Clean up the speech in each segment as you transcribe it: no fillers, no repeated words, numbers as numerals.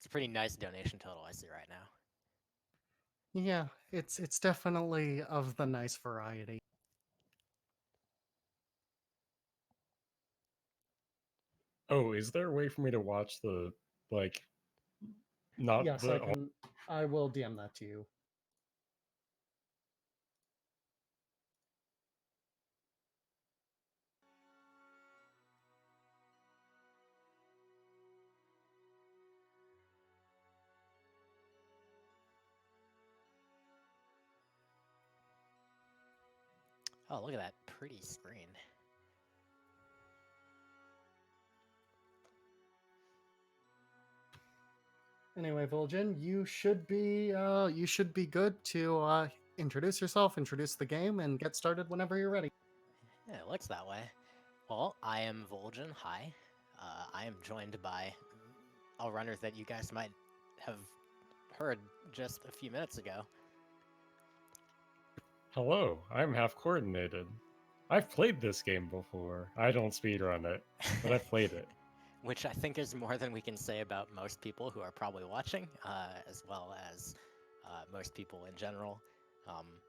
It's a pretty nice donation total I see right now. Yeah, it's definitely of the nice variety. Oh, is there a way for me to watch the like not Yes, I the can. I will DM that to you. Oh, look at that pretty screen. Anyway, Vol'jin, you should be good to introduce yourself, introduce the game, and get started whenever you're ready. Yeah, it looks that way. Well, I am Vol'jin. Hi. I am joined by a runner that you guys might have heard just a few minutes ago. Hello, I'm half coordinated. I've played this game before. I don't speedrun it, but I've played it. Which I think is more than we can say about most people who are probably watching, as well as most people in general.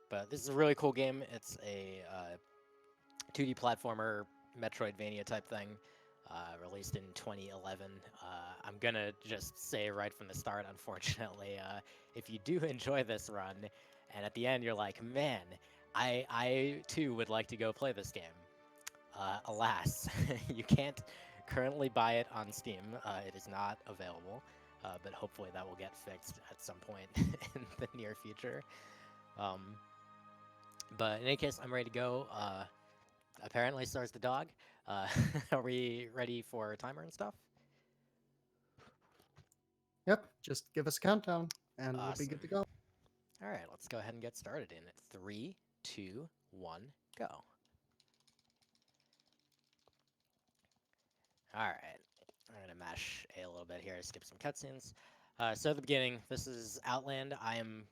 But this is a really cool game. It's a 2D platformer, Metroidvania type thing, released in 2011. I'm gonna just say right from the start, unfortunately, if you do enjoy this run, and at the end you're like, man, I too would like to go play this game. Alas, you can't currently buy it on Steam. It is not available, but hopefully that will get fixed at some point in the near future. Um, but in any case, I'm ready to go. Apparently, so is the dog. Are we ready for a timer and stuff? Yep, just give us a countdown, and we'll be Awesome. good to go. All right, let's go ahead and get started in 3, 2, 1, go. All right, I'm gonna mash A little bit here, skip some cutscenes. So at the beginning, this is Outland. I am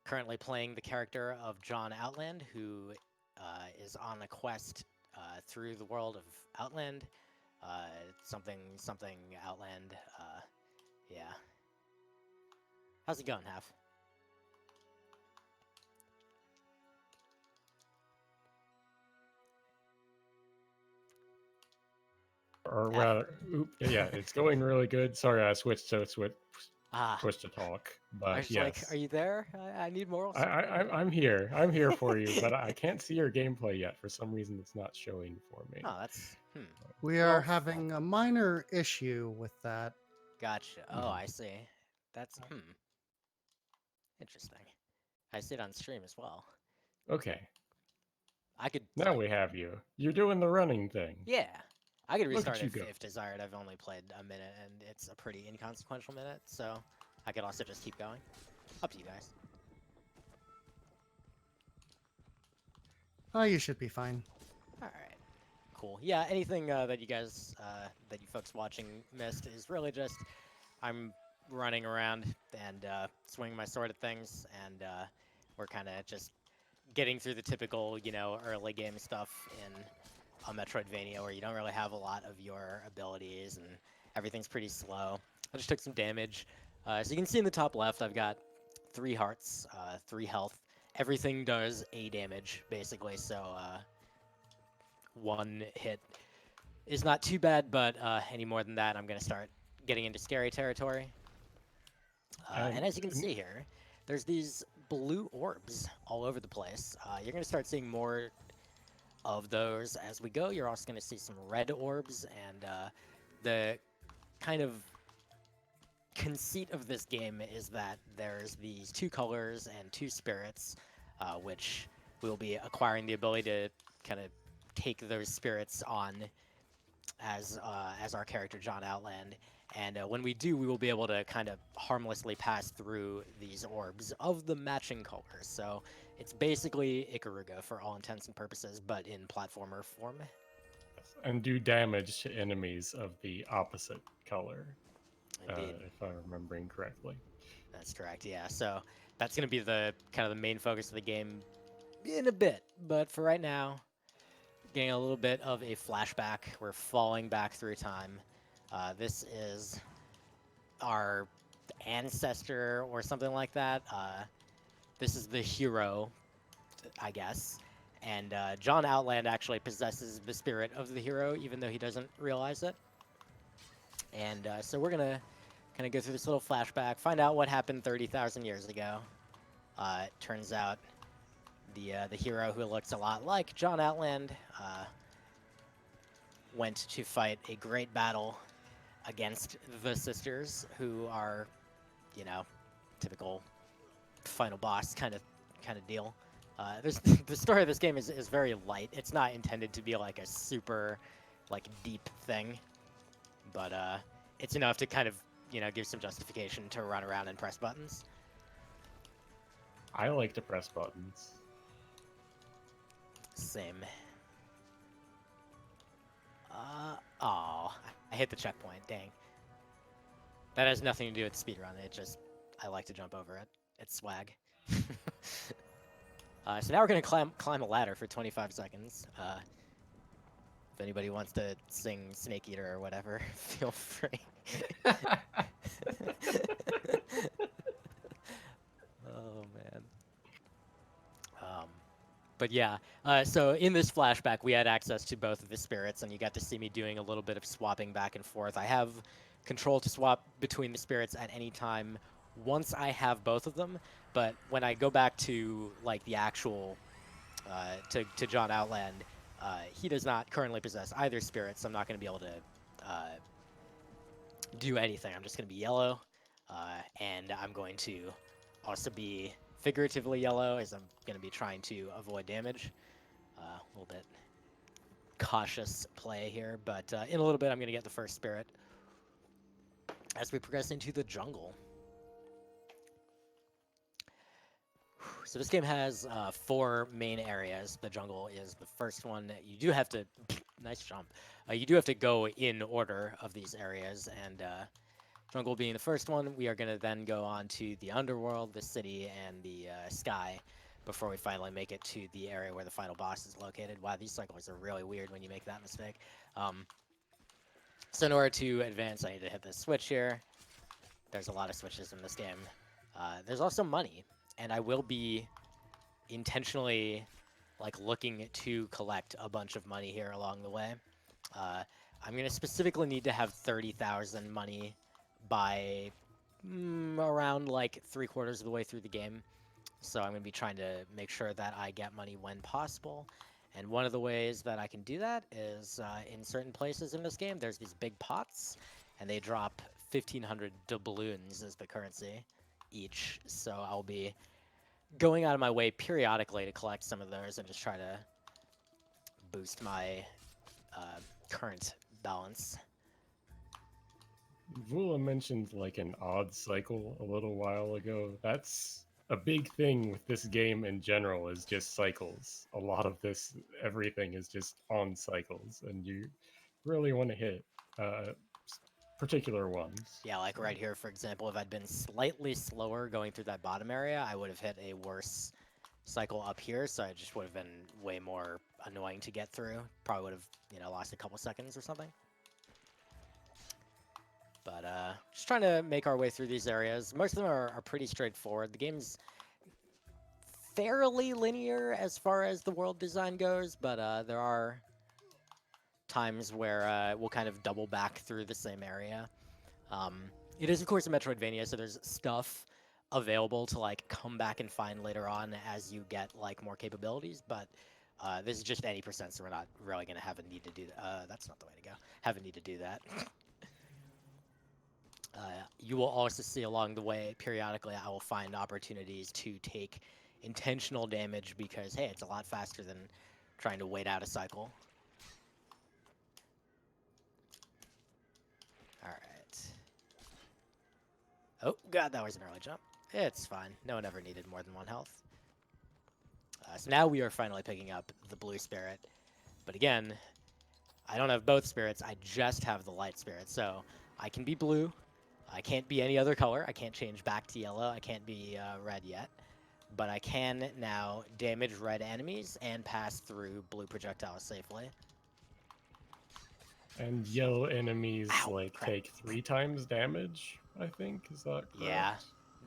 currently playing the character of John Outland, who is on a quest through the world of Outland. Something Outland. Yeah. How's it going, Half? Or Half? rather, yeah, it's going really good. Sorry, I Ah, push to talk, I but was like, are yes, you there? I need moral support. I'm here. I'm here for you, but I can't see your gameplay yet. For some reason, it's not showing for me. Oh, that's We are Well, having a minor issue with that. gotcha. Oh, Mhm. I see. That's interesting. I see it on stream as well. Okay, I could now like, we have you. You're doing the running thing. yeah, I could Look restart at you if go. if desired. I've only played a minute, and it's a pretty inconsequential minute, so I could also just keep going. Up to you guys. Oh, you should be fine. All right. Cool. Yeah, anything that you guys, that you folks watching missed is really just I'm running around and swinging my sword at things, and we're kind of just getting through the typical, early game stuff in a Metroidvania where you don't really have a lot of your abilities and everything's pretty slow. I just took some damage. So you can see in the top left, I've got 3 hearts, 3 health. Everything does A damage, basically, so 1 hit is not too bad, but any more than that, I'm going to start getting into scary territory. And And as you can see here, there's these blue orbs all over the place. You're going to start seeing more of those as we go. You're also going to see some red orbs, and the kind of conceit of this game is that there's these 2 colors and 2 spirits, which we'll be acquiring the ability to kind of take those spirits on as our character John Outland. And when we do, we will be able to kind of harmlessly pass through these orbs of the matching colors. So it's basically Ikaruga for all intents and purposes, but in platformer form. do damage to enemies of the opposite color, Indeed, if I'm remembering correctly. that's correct. Yeah, so that's going to be the kind of the main focus of the game in a bit. But for right now, getting a little bit of a flashback. We're falling back through time. This is our ancestor or something like that. This is the hero, I guess. And John Outland actually possesses the spirit of the hero, even though he doesn't realize it. And so we're going to kind of go through this little flashback, find out what happened 30,000 years ago. It turns out the hero, who looks a lot like John Outland, went to fight a great battle against the sisters, who are, you know, typical final boss kind of deal. The story of this game is very light. It's not intended to be like a super like deep thing, but it's enough to kind of, you know, give some justification to run around and press buttons. I like to press buttons. Same. Oh, I hit the checkpoint. Dang. That has nothing to do with speedrun. It just, I like to jump over it. It's swag. So now we're gonna climb a ladder for 25 seconds. If anybody wants to sing Snake Eater or whatever, feel free. Oh man. But yeah, so in this flashback, we had access to both of the spirits, and you got to see me doing a little bit of swapping back and forth. I have control to swap between the spirits at any time once I have both of them, but when I go back to like the actual to John Outland, he does not currently possess either spirit, so I'm not going to be able to do anything. I'm just going to be yellow, and I'm going to also be figuratively yellow, as I'm going to be trying to avoid damage. A little bit cautious play here, but in a little bit I'm going to get the first spirit as we progress into the jungle. So this game has 4 main areas. The jungle is the first one. You do have to, nice jump. You do have to go in order of these areas, and jungle being the first one, we are going to then go on to the underworld, the city, and the sky before we finally make it to the area where the final boss is located. Wow, these cycles are really weird when you make that mistake. So in order to advance, I need to hit this switch here. There's a lot of switches in this game. There's also money, and I will be intentionally like looking to collect a bunch of money here along the way. I'm going to specifically need to have 30,000 money by around like 3/4 of the way through the game. So I'm going to be trying to make sure that I get money when possible. And one of the ways that I can do that is in certain places in this game, there's these big pots, and they drop 1,500 doubloons as the currency each. So I'll be going out of my way periodically to collect some of those and just try to boost my current balance. Vula mentioned like an odd cycle a little while ago. That's a big thing with this game in general, is just cycles. A lot of this, everything is just on cycles, and you really want to hit particular ones. Yeah, like right here, for example, if I'd been slightly slower going through that bottom area, I would have hit a worse cycle up here, so it just would have been way more annoying to get through. Probably would have, you know, lost a couple seconds or something. But just trying to make our way through these areas. Most of them are pretty straightforward. The game's fairly linear as far as the world design goes, but there are times where we'll kind of double back through the same area. It is, of course, a Metroidvania, so there's stuff available to like come back and find later on as you get like more capabilities, but this is just 80%, so we're not really going to have a need to do that. That's not the way to go. Have a need to do that. You will also see along the way, periodically, I will find opportunities to take intentional damage because, hey, it's a lot faster than trying to wait out a cycle. Alright. Oh, God, that was an early jump. It's fine. No one ever needed more than 1 health. So now we are finally picking up the blue spirit. But again, I don't have both spirits. I just have the light spirit. So I can be blue. I can't be any other color. I can't change back to yellow. I can't be red yet. But I can now damage red enemies and pass through blue projectiles safely. And yellow enemies Ow, like crap. take 3 times damage I think. Is that correct? Yeah,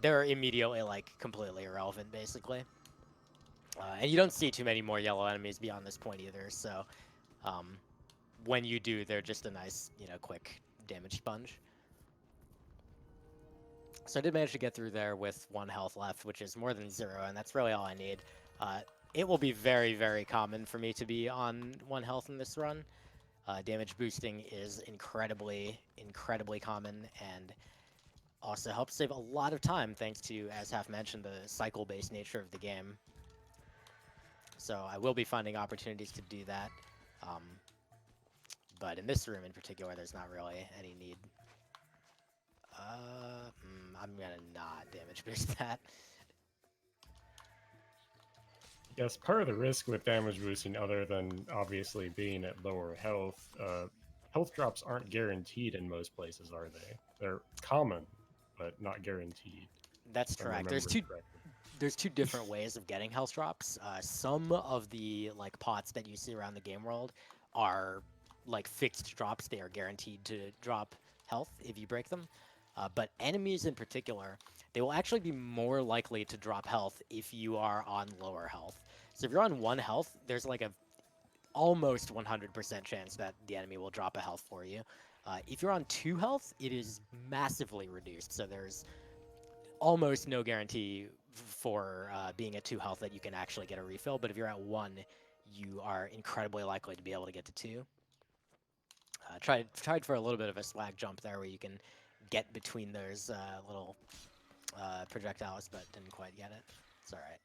they're immediately like completely irrelevant, basically. And you don't see too many more yellow enemies beyond this point either. So um, when you do, they're just a nice, quick damage sponge. So I did manage to get through there with 1 health left, which is more than 0, and that's really all I need. Uh, it will be very, very common for me to be on 1 health in this run. Damage boosting is incredibly, incredibly common, and also helps save a lot of time thanks to, as Half mentioned, the cycle-based nature of the game. So I will be finding opportunities to do that. Um, but in this room in particular, there's not really any need. I'm gonna not damage boost that. Yes, part of the risk with damage boosting, other than obviously being at lower health, health drops aren't guaranteed in most places, are they? They're common, but not guaranteed. That's If I'm correct. remembering correctly. There's two different ways of getting health drops. Some of the like pots that you see around the game world are like fixed drops. They are guaranteed to drop health if you break them. But enemies in particular, they will actually be more likely to drop health if you are on lower health. So if you're on 1 health, there's like a almost 100% chance that the enemy will drop a health for you. If you're on 2 health, it is massively reduced. So there's almost no guarantee for being at 2 health that you can actually get a refill. But if you're at 1, you are incredibly likely to be able to get to 2. Tried for a little bit of a swag jump there where you can get between those little projectiles, but didn't quite get it. It's alright.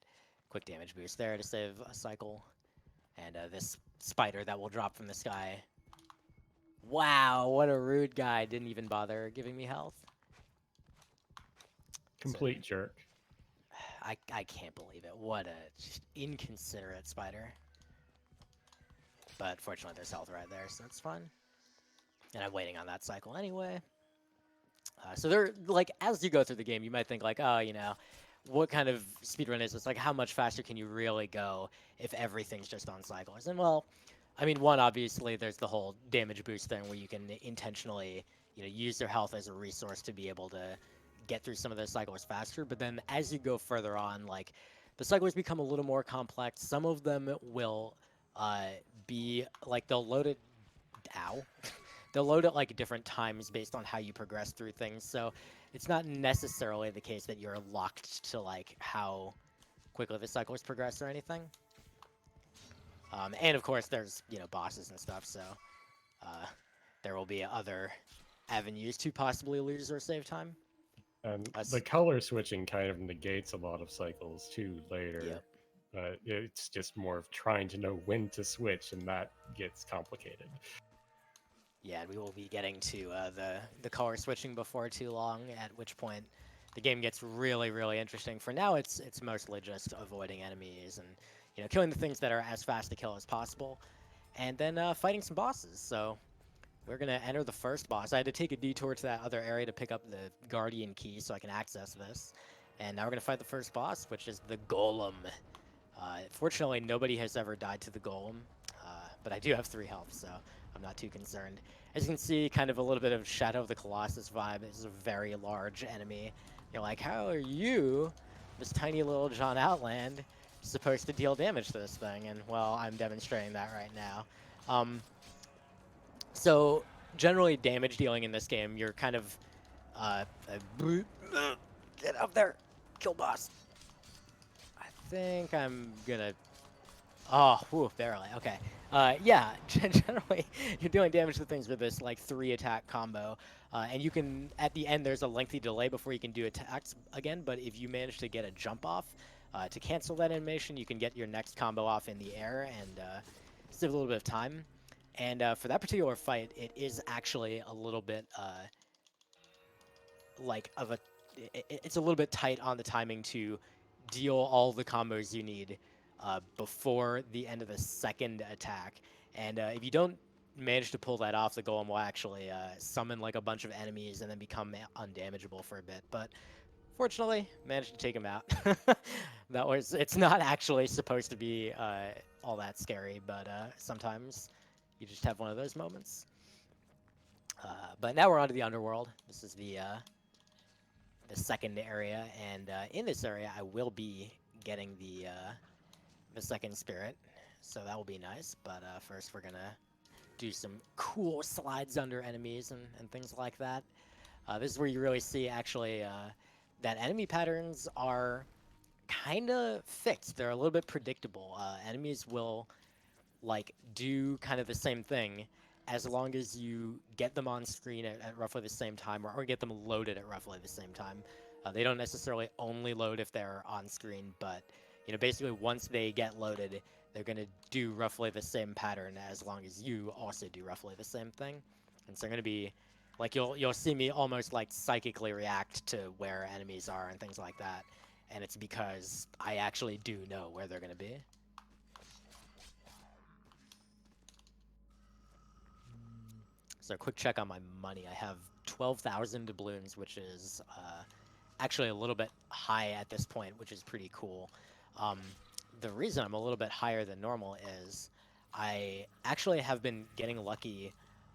Quick damage boost there to save a cycle. And this spider that will drop from the sky. Wow, what a rude guy. Didn't even bother giving me health. Complete jerk. I can't believe it. What a just inconsiderate spider. But fortunately, there's health right there, so it's fine. And I'm waiting on that cycle anyway. So they're like, as you go through the game, you might think like, oh, what kind of speedrun is this? Like, how much faster can you really go if everything's just on cycles? And well, I mean, one, obviously, there's the whole damage boost thing where you can intentionally, use their health as a resource to be able to get through some of those cycles faster. But then as you go further on, like, the cycles become a little more complex. Some of them will be, like, they'll load it, ow. They'll load at like different times based on how you progress through things. So it's not necessarily the case that you're locked to like how quickly the cycles progress or anything. And of course, there's bosses and stuff. So there will be other avenues to possibly lose or save time. And the color switching kind of negates a lot of cycles too later. Yep. It's just more of trying to know when to switch, and that gets complicated. Yeah, and we will be getting to the color switching before too long, at which point the game gets really, really interesting. For now, it's mostly just avoiding enemies and killing the things that are as fast to kill as possible, and then fighting some bosses. So we're gonna enter the first boss. I had to take a detour to that other area to pick up the Guardian key so I can access this, and now we're gonna fight the first boss, which is the Golem. Fortunately, nobody has ever died to the Golem, but I do have 3 health, so I'm not too concerned. As you can see, kind of a little bit of Shadow of the Colossus vibe. This is a very large enemy. You're like, how are you, this tiny little John Outland, supposed to deal damage to this thing? And, well, I'm demonstrating that right now. So, generally, damage dealing in this game, you're kind of... get up there! Kill boss! I think I'm gonna... Oh, whew, barely. Okay. Yeah, generally, you're doing damage to things with this, like, 3-attack combo. And you can, at the end, there's a lengthy delay before you can do attacks again, but if you manage to get a jump off, to cancel that animation, you can get your next combo off in the air and save a little bit of time. And for that particular fight, it is actually a little bit, like, of a... It's a little bit tight on the timing to deal all the combos you need before the end of the second attack. And if you don't manage to pull that off, the Golem will actually summon like a bunch of enemies and then become undamageable for a bit. But fortunately, managed to take him out. It's not actually supposed to be all that scary, but sometimes you just have one of those moments. But now we're on to the underworld. This is the second area, and in this area I will be getting the second spirit, so that will be nice. But first we're gonna do some cool slides under enemies and things like that. This is where you really see actually that enemy patterns are kind of fixed. They're a little bit predictable. Enemies will like do kind of the same thing as long as you get them on screen at roughly the same time, or get them loaded at roughly the same time. They don't necessarily only load if they're on screen, but you know, basically once they get loaded, they're going to do roughly the same pattern as long as you also do roughly the same thing. And so they're going to be like, you'll see me almost like psychically react to where enemies are and things like that. And it's because I actually do know where they're going to be. So quick check on my money. I have 12,000 doubloons, which is actually a little bit high at this point, which is pretty cool. The reason I'm a little bit higher than normal is I actually have been getting lucky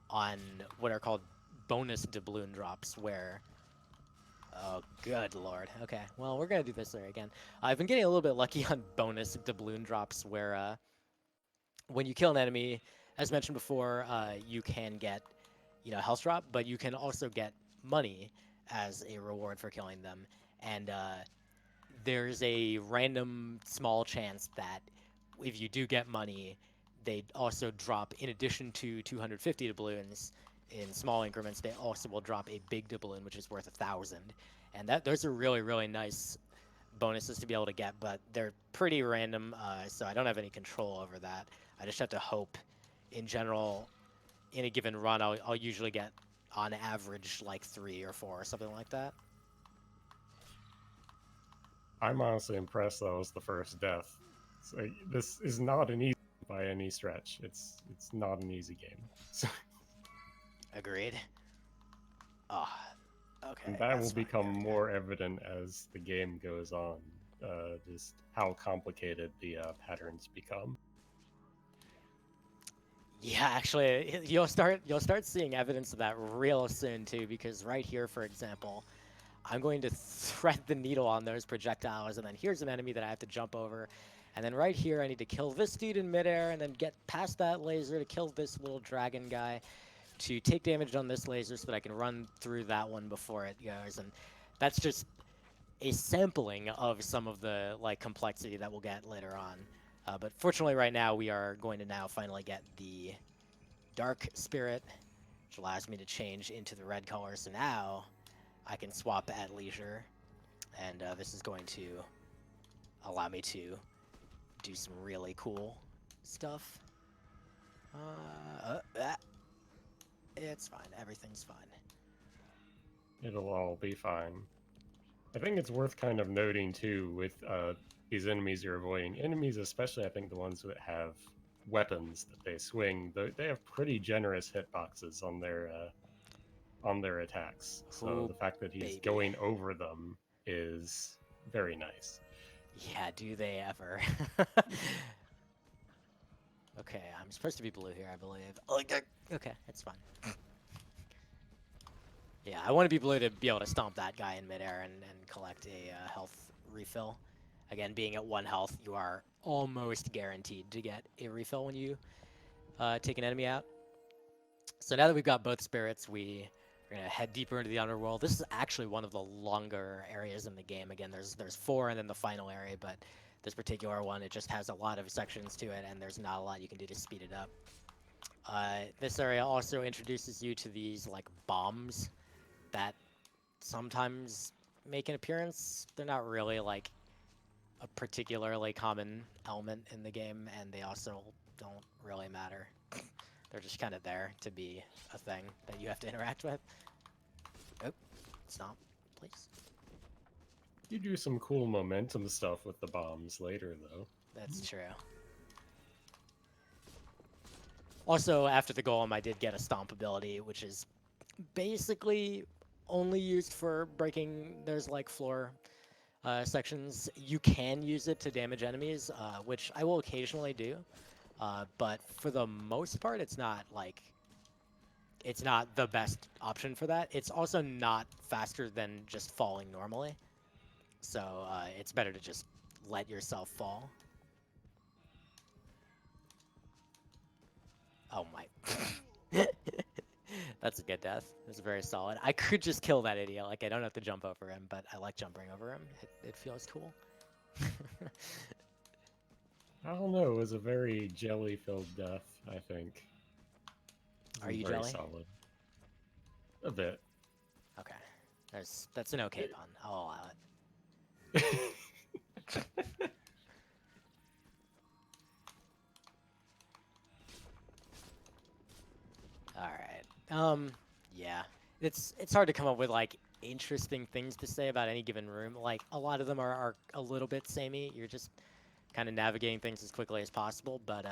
on what are called bonus doubloon drops, where oh, good lord. Okay, well, we're going to do this there again. I've been getting a little bit lucky on bonus doubloon drops where when you kill an enemy, as mentioned before, you can get, you know, health drop, but you can also get money as a reward for killing them. And there's a random small chance that if you do get money, they also drop, in addition to 250 doubloons in small increments, they also will drop a big doubloon, which is worth 1,000. And those are really, really nice bonuses to be able to get, but they're pretty random, so I don't have any control over that. I just have to hope. In general, in a given run, I'll usually get, on average, like 3 or 4 or something like that. I'm honestly impressed that was the first death. So this is not an easy by any stretch. It's not an easy game. Agreed. Oh, okay. And that will that's fine. become There we go. more evident as the game goes on. Just how complicated the patterns become. Yeah, actually, you'll start seeing evidence of that real soon too, because right here, for example, I'm going to thread the needle on those projectiles, and then here's an enemy that I have to jump over. And then right here, I need to kill this dude in midair, and then get past that laser to kill this little dragon guy, to take damage on this laser so that I can run through that one before it goes. And that's just a sampling of some of the like complexity that we'll get later on. But fortunately, right now, we are going to now finally get the dark spirit, which allows me to change into the red color. So now I can swap at leisure, and this is going to allow me to do some really cool stuff. It's fine. Everything's fine. It'll all be fine. I think it's worth kind of noting too with these enemies you're avoiding. Enemies, especially I think the ones that have weapons that they swing, they have pretty generous hitboxes on their attacks. So Ooh, the fact that he's baby. going over them is very nice. Yeah, do they ever? Okay, I'm supposed to be blue here, I believe. Okay, it's fine. Yeah, I want to be blue to be able to stomp that guy in midair and collect a health refill. Again, being at 1 health, you are almost guaranteed to get a refill when you take an enemy out. So now that we've got both spirits, we're going to head deeper into the underworld. This is actually one of the longer areas in the game. Again, there's 4 and then the final area, but this particular one, it just has a lot of sections to it, and there's not a lot you can do to speed it up. This area also introduces you to these like bombs that sometimes make an appearance. They're not really like a particularly common element in the game, and they also don't really matter. They're just kind of there to be a thing that you have to interact with. Oh, stop, please. You do some cool momentum stuff with the bombs later, though. That's true. Also, after the golem, I did get a stomp ability, which is basically only used for breaking those like floor sections. You can use it to damage enemies, which I will occasionally do, but for the most part, it's not like it's not the best option for that. It's also not faster than just falling normally. So it's better to just let yourself fall. Oh my. That's a good death. That's very solid. I could just kill that idiot. Like, I don't have to jump over him, but I like jumping over him. It feels cool. I don't know. It was a very jelly-filled death, I think. Are you very jelly? solid. A bit. Okay. That's an okay pun. I'll allow it. All right. Yeah. It's hard to come up with like interesting things to say about any given room. Like a lot of them are a little bit samey. You're just kind of navigating things as quickly as possible, but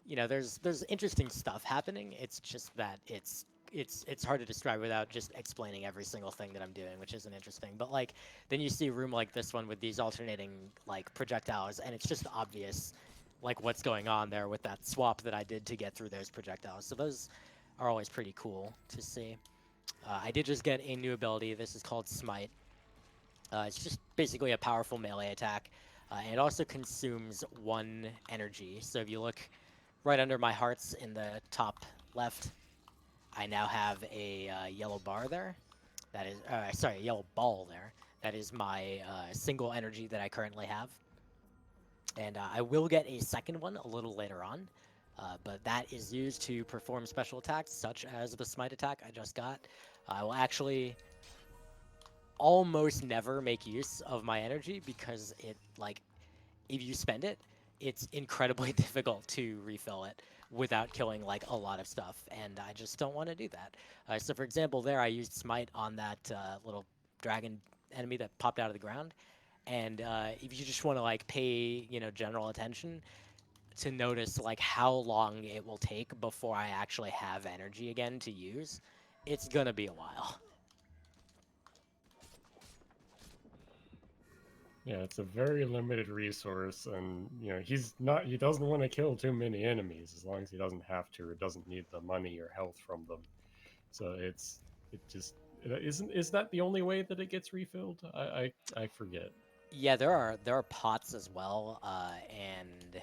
you know, there's interesting stuff happening. It's just that it's hard to describe without just explaining every single thing that I'm doing, which isn't interesting. But like then you see a room like this one with these alternating like projectiles, and it's just obvious like what's going on there with that swap that I did to get through those projectiles. So those are always pretty cool to see. I did just get a new ability. This is called Smite. It's just basically a powerful melee attack. And it also consumes 1 energy. So if you look right under my hearts in the top left, I now have a yellow bar there. That is, sorry, a yellow ball there. That is my single energy that I currently have. And I will get a second one a little later on. But that is used to perform special attacks, such as the Smite attack I just got. I will actually almost never make use of my energy because it, like, if you spend it, it's incredibly difficult to refill it without killing like a lot of stuff, and I just don't want to do that. So for example, there I used Smite on that little dragon enemy that popped out of the ground, and if you just want to like pay, you know, general attention to notice like how long it will take before I actually have energy again to use, it's gonna be a while. Yeah, it's a very limited resource, and you know he doesn't want to kill too many enemies as long as he doesn't have to or doesn't need the money or health from them. So it just is that the only way that it gets refilled? I forget. Yeah, there are pots as well, and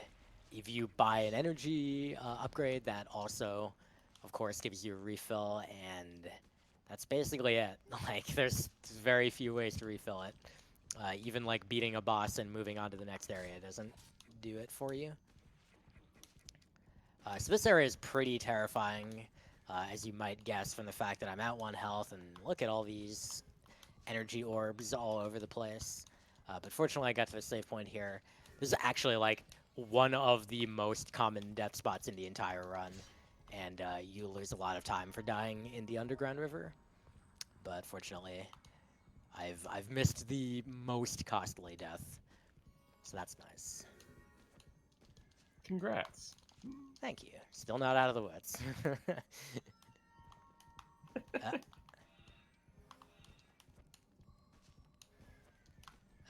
if you buy an energy upgrade, that also, of course, gives you a refill, and that's basically it. Like, there's very few ways to refill it. Even like beating a boss and moving on to the next area doesn't do it for you. So this area is pretty terrifying, as you might guess from the fact that I'm at 1 health, and look at all these energy orbs all over the place. But fortunately, I got to the save point here. This is actually like one of the most common death spots in the entire run, and you lose a lot of time for dying in the underground river. But fortunately, I've missed the most costly death, so that's nice. Congrats. Thank you. Still not out of the woods.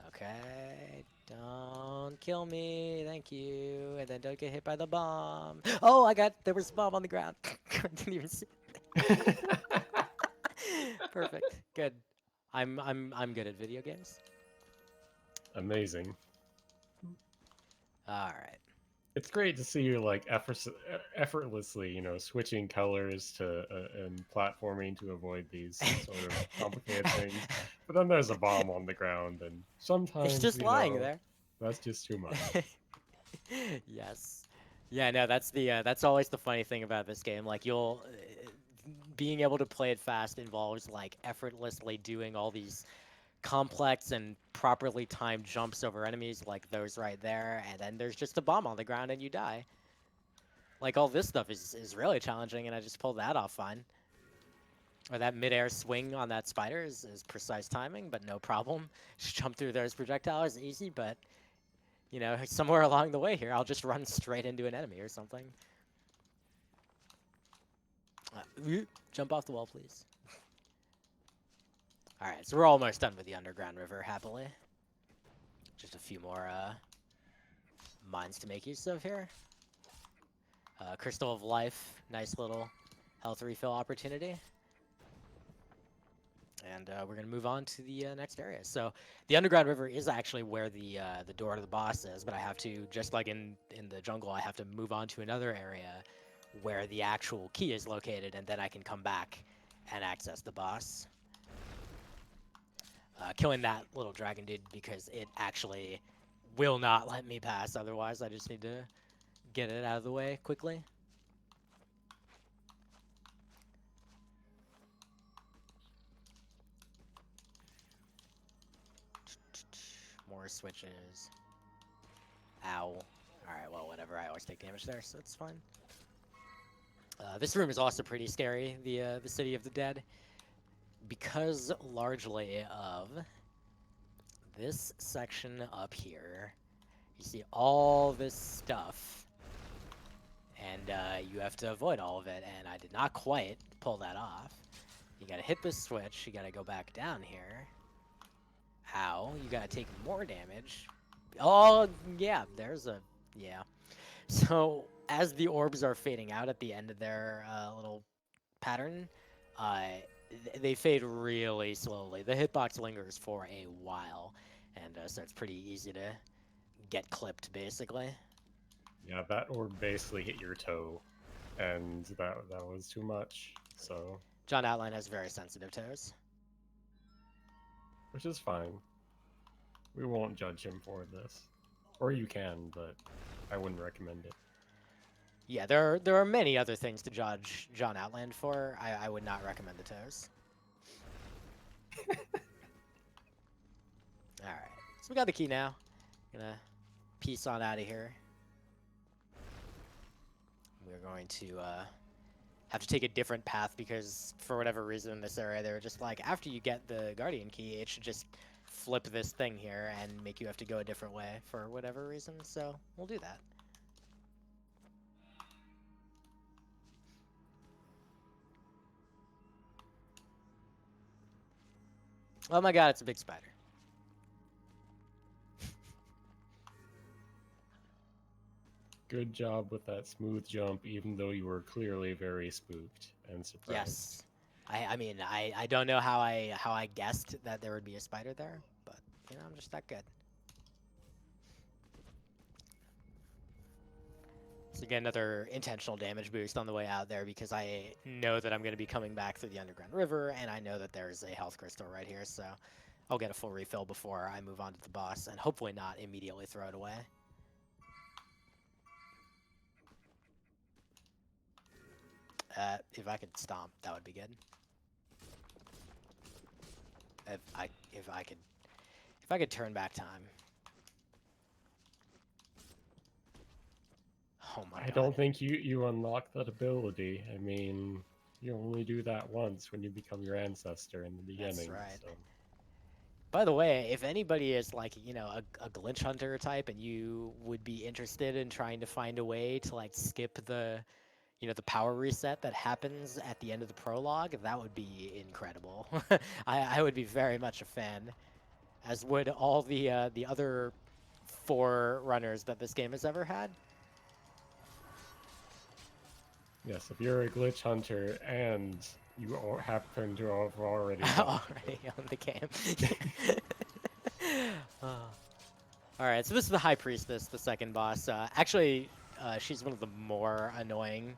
Okay, don't kill me, thank you, and then don't get hit by the bomb. Oh, there was a bomb on the ground. I didn't even see. Perfect, good. I'm good at video games. Amazing. All right. It's great to see you like effortlessly, you know, switching colors to and platforming to avoid these sort of complicated things. But then there's a bomb on the ground, and sometimes It's just you lying know there. that's just too much. Yes. Yeah, no, that's always the funny thing about this game. Like you'll being able to play it fast involves like effortlessly doing all these complex and properly timed jumps over enemies like those right there, and then there's just a bomb on the ground and you die. Like all this stuff is really challenging, and I just pulled that off fine. Or that midair swing on that spider is precise timing, but no problem. Just jump through those projectiles easy, but you know, somewhere along the way here, I'll just run straight into an enemy or something. Jump off the wall, please. Alright, so we're almost done with the underground river, happily. Just a few more mines to make use of here. Crystal of Life, nice little health refill opportunity. And we're going to move on to the next area. So the underground river is actually where the door to the boss is, but I have to, just like in the jungle, I have to move on to another area where the actual key is located, and then I can come back and access the boss. Killing that little dragon dude because it actually will not let me pass. Otherwise, I just need to get it out of the way quickly. More switches. Ow. Alright, well, whatever. I always take damage there, so it's fine. This room is also pretty scary, the City of the Dead, because largely of this section up here. You see all this stuff, and you have to avoid all of it, and I did not quite pull that off. You gotta hit this switch, you gotta go back down here. Ow, you gotta take more damage. Oh, yeah, there's a... yeah. So, as the orbs are fading out at the end of their little pattern, they fade really slowly. The hitbox lingers for a while, and so it's pretty easy to get clipped, basically. Yeah, that orb basically hit your toe, and that was too much. So, John Outland has very sensitive toes. which is fine. We won't judge him for this, or you can, but I wouldn't recommend it. Yeah, there are many other things to judge John Outland for. I would not recommend the toes. All right, so we got the key now. Gonna peace on out of here. We're going to have to take a different path because for whatever reason in this area they were just like, after you get the Guardian key, it should just flip this thing here and make you have to go a different way for whatever reason. So we'll do that. Oh my god, it's a big spider. Good job with that smooth jump, even though you were clearly very spooked and surprised. Yes. I mean, I don't know how I guessed that there would be a spider there, but, you know, I'm just that good. So get another intentional damage boost on the way out there because I know that I'm going to be coming back through the underground river, and I know that there's a health crystal right here, so I'll get a full refill before I move on to the boss, and hopefully not immediately throw it away. If I could stomp, that would be good. If I could turn back time. Oh my god. I don't think you unlock that ability. I mean, you only do that once when you become your ancestor in the beginning. That's right. So. By the way, if anybody is like, you know, a glitch hunter type and you would be interested in trying to find a way to like skip the, you know, the power reset that happens at the end of the prologue, that would be incredible. I would be very much a fan, as would all the other 4 runners that this game has ever had. Yes, if you're a glitch hunter and you happen to have already Already on the game. Alright, so this is the High Priestess, the second boss. Actually, she's one of the more annoying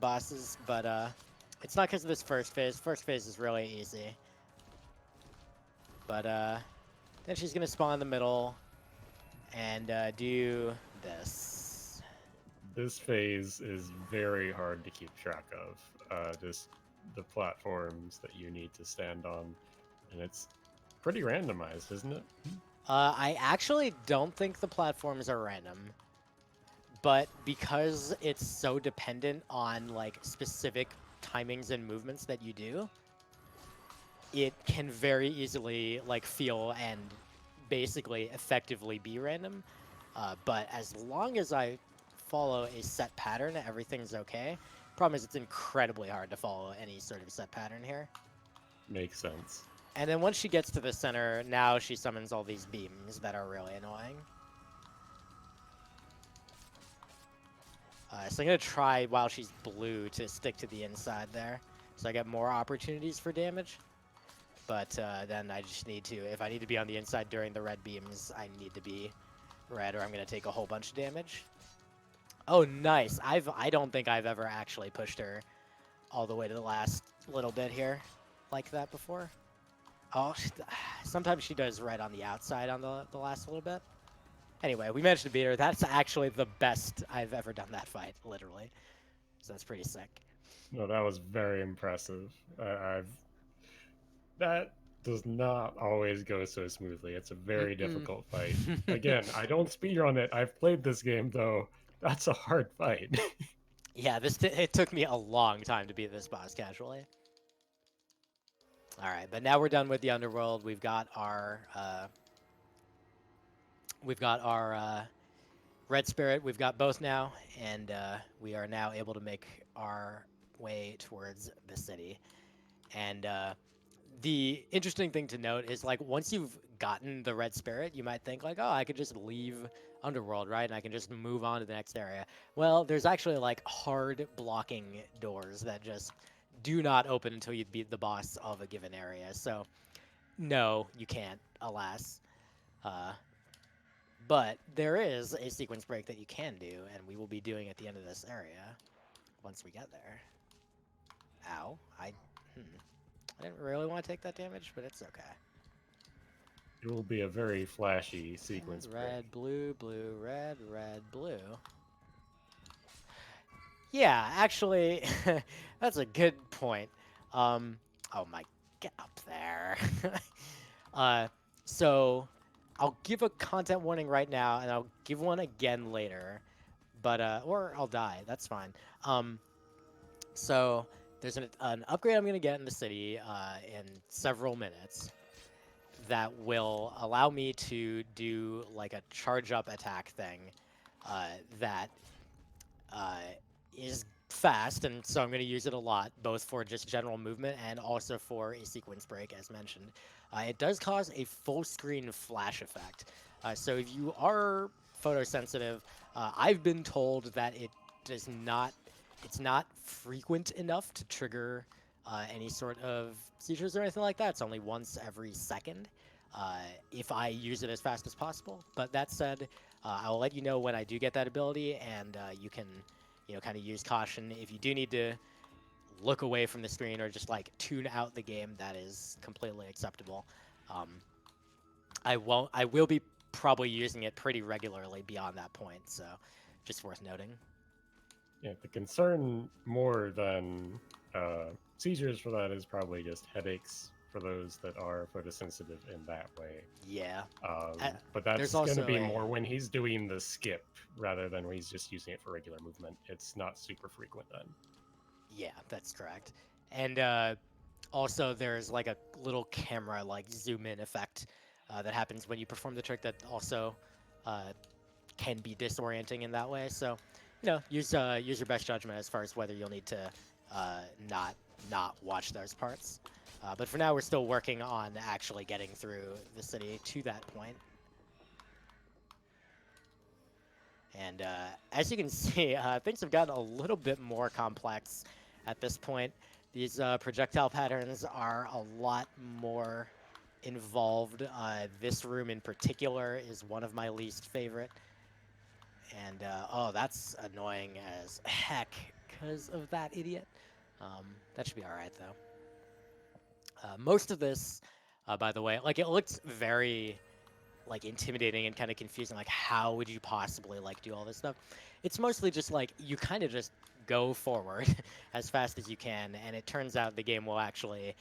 bosses, but it's not because of this first phase. First phase is really easy. But then she's going to spawn in the middle and do this. This phase is very hard to keep track of. Just the platforms that you need to stand on, and it's pretty randomized, isn't it? I actually don't think the platforms are random, but because it's so dependent on like specific timings and movements that you do, it can very easily like feel and basically effectively be random. But as long as I follow a set pattern, everything's okay. Problem is it's incredibly hard to follow any sort of set pattern here. Makes sense. And then once she gets to the center, now she summons all these beams that are really annoying. So I'm going to try, while she's blue, to stick to the inside there. So I get more opportunities for damage. But then I just need to, if I need to be on the inside during the red beams, I need to be red, or I'm going to take a whole bunch of damage. Oh, nice. I don't think I've ever actually pushed her all the way to the last little bit here like that before. Oh, sometimes she does red on the outside on the last little bit. Anyway, we managed to beat her. That's actually the best I've ever done that fight, literally. So that's pretty sick. No, that was very impressive. I've that does not always go so smoothly. It's a very difficult fight. Again, I don't speedrun it. I've played this game though. That's a hard fight. Yeah, it took me a long time to beat this boss casually. All right, but now we're done with the underworld. We've got our red spirit. We've got both now, and we are now able to make our way towards the city. And the interesting thing to note is, like, once you've gotten the red spirit, you might think like, oh, I could just leave underworld, right? And I can just move on to the next area. Well, there's actually like hard blocking doors that just do not open until you beat the boss of a given area. So no, you can't, alas. But there is a sequence break that you can do, and we will be doing at the end of this area once we get there. Ow. I didn't really want to take that damage, but it's okay. It will be a very flashy sequence break. Red, blue, blue, red, blue. Yeah, actually, that's a good point. Oh my, get up there. So I'll give a content warning right now, and I'll give one again later. But or I'll die. That's fine. So there's an upgrade I'm gonna get in the city in several minutes that will allow me to do like a charge up attack thing that is fast, and so I'm going to use it a lot, both for just general movement and also for a sequence break, as mentioned. It does cause a full screen flash effect. So if you are photosensitive, I've been told that it's not frequent enough to trigger any sort of seizures or anything like that. It's only once every second if I use it as fast as possible. But that said, I'll let you know when I do get that ability, and you can kind of use caution. If you do need to look away from the screen or just like tune out the game, that is completely acceptable. I will be probably using it pretty regularly beyond that point, so just worth noting. Yeah, the concern more than seizures for that is probably just headaches for those that are photosensitive in that way. Yeah. But that's there's going to also be more when he's doing the skip rather than when he's just using it for regular movement. It's not super frequent then. Yeah, that's correct. And also there's like a little camera like zoom in effect that happens when you perform the trick that also can be disorienting in that way. So, use your best judgment as far as whether you'll need to not watch those parts. But for now, we're still working on actually getting through the city to that point. And as you can see, things have gotten a little bit more complex at this point. These projectile patterns are a lot more involved. This room in particular is one of my least favorite. And, oh, that's annoying as heck because of that idiot. That should be all right, though. Most of this, by the way, like, it looks very, like, intimidating and kind of confusing. Like, how would you possibly, like, do all this stuff? It's mostly just, like, you kind of just go forward as fast as you can, and it turns out the game will actually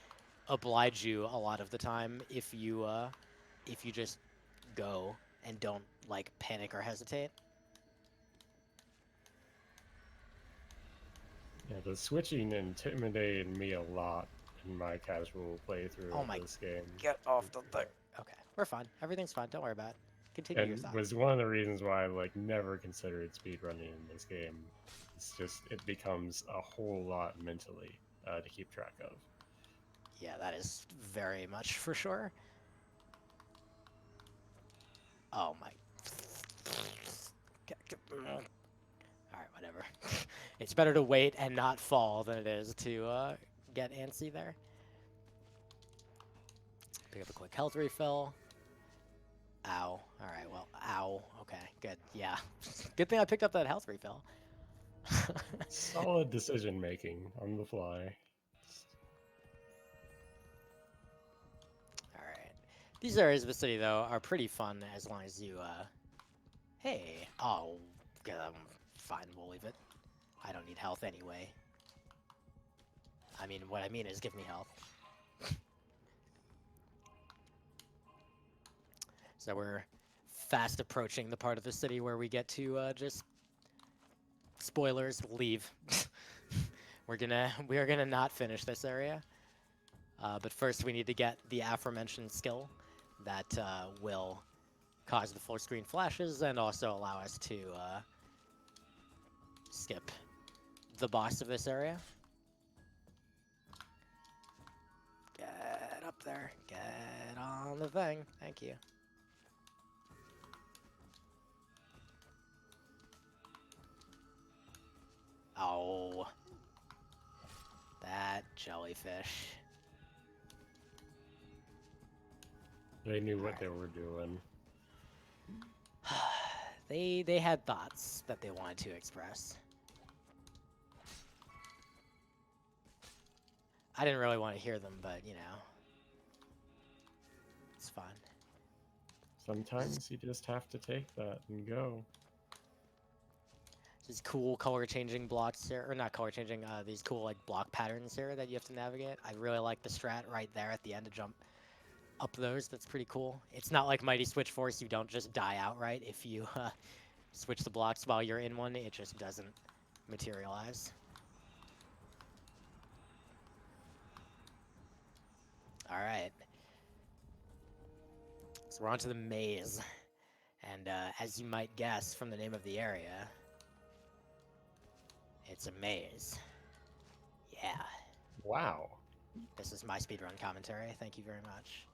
oblige you a lot of the time if you just go and don't, like, panic or hesitate. Yeah, the switching intimidated me a lot in my casual playthrough of this game. Get off the thing. Okay, we're fine. Everything's fine. Don't worry about it. Continue your And thought. was one of the reasons why I like never considered speedrunning in this game. It's just it becomes a whole lot mentally to keep track of. Yeah, that is very much for sure. Oh my. Alright, whatever. It's better to wait and not fall than it is to get antsy there. Pick up a quick health refill. Ow. Alright, well, ow. Okay, good. Yeah. Good thing I picked up that health refill. Solid decision making on the fly. Alright. These areas of the city, though, are pretty fun as long as you, Hey. Oh, good. Fine, we'll leave it. I don't need health anyway. I mean, what I mean is give me health. So we're fast approaching the part of the city where we get to just spoilers, leave. we are gonna not finish this area. But first we need to get the aforementioned skill that will cause the full screen flashes and also allow us to skip the boss of this area. Get up there. Get on the thing. Thank you. Oh. That jellyfish. They knew what they were doing. They had thoughts that they wanted to express. I didn't really want to hear them, but you know, it's fun. Sometimes you just have to take that and go. These cool color changing blocks here, or not color changing, these cool like block patterns here that you have to navigate. I really like the strat right there at the end to jump up those. That's pretty cool. It's not like Mighty Switch Force, you don't just die outright if you switch the blocks while you're in one, it just doesn't materialize. Alright. So we're on to the maze. And as you might guess from the name of the area, it's a maze. Yeah. Wow. This is my speedrun commentary. Thank you very much.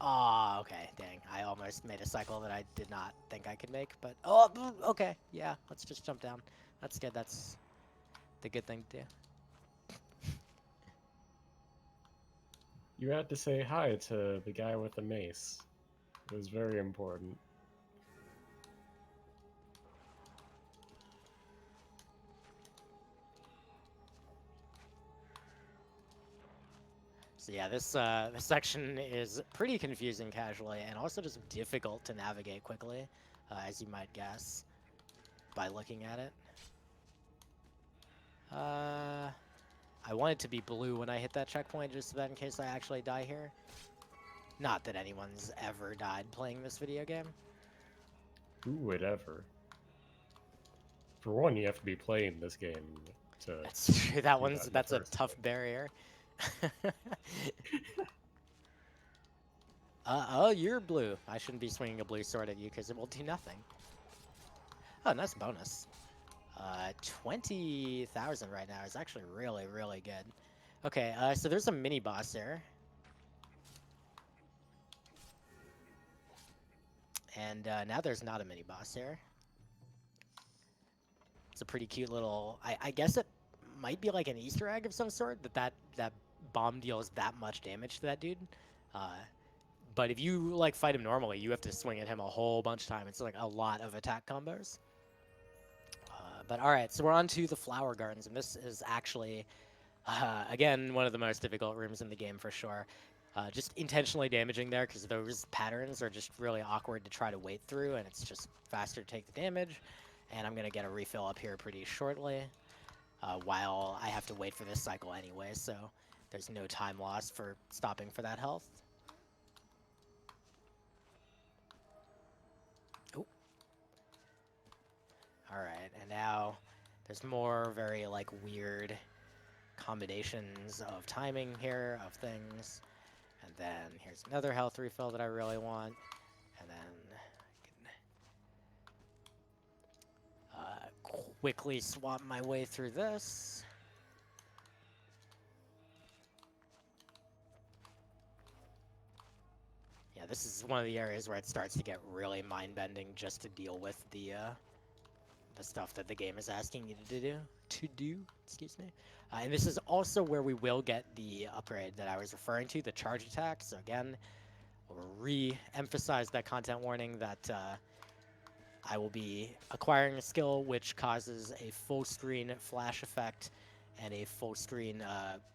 Oh, okay, dang. I almost made a cycle that I did not think I could make, but... Oh, okay, yeah, let's just jump down. That's good, that's the good thing to do. You had to say hi to the guy with the mace. It was very important. So yeah, this section is pretty confusing casually, and also just difficult to navigate quickly, as you might guess, by looking at it. I want it to be blue when I hit that checkpoint, just so that in case I actually die here. Not that anyone's ever died playing this video game. Who would ever? For one, you have to be playing this game to... That's true, that's a tough barrier. Oh, you're blue. I shouldn't be swinging a blue sword at you because it will do nothing. Oh, nice bonus. 20,000 right now is actually really, really good. Okay, so there's a mini boss there. And now there's not a mini boss here. It's a pretty cute little... I guess it might be like an Easter egg of some sort, that bomb deals that much damage to that dude. But if you like fight him normally, you have to swing at him a whole bunch of time. It's like a lot of attack combos. But alright, so we're on to the Flower Gardens, and this is actually, again, one of the most difficult rooms in the game for sure. Just intentionally damaging there, because those patterns are just really awkward to try to wait through, and it's just faster to take the damage. And I'm going to get a refill up here pretty shortly, while I have to wait for this cycle anyway, so there's no time lost for stopping for that health. Alright, and now there's more very, like, weird combinations of timing here, of things. And then here's another health refill that I really want. And then I can quickly swap my way through this. Yeah, Yeah, this is one of the areas where it starts to get really mind-bending just to deal with the stuff that the game is asking you to do, excuse me. And this is also where we will get the upgrade that I was referring to, the charge attack. So again, I'll re-emphasize that content warning that I will be acquiring a skill which causes a full screen flash effect and a full screen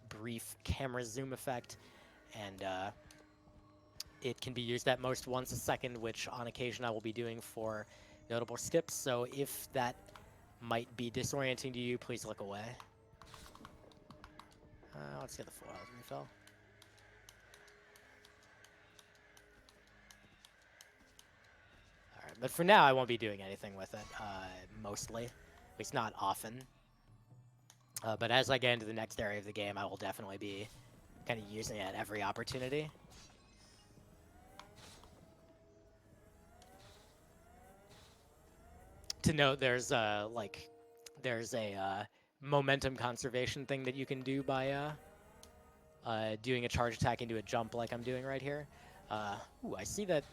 brief camera zoom effect, and it can be used at most once a second, which on occasion I will be doing for notable skips. So if that might be disorienting to you, please look away. Let's get the full health refill. Alright, but for now I won't be doing anything with it, mostly. At least not often. But as I get into the next area of the game, I will definitely be kind of using it at every opportunity. To note, there's a momentum conservation thing that you can do by doing a charge attack into a jump like I'm doing right here. Ooh, I see that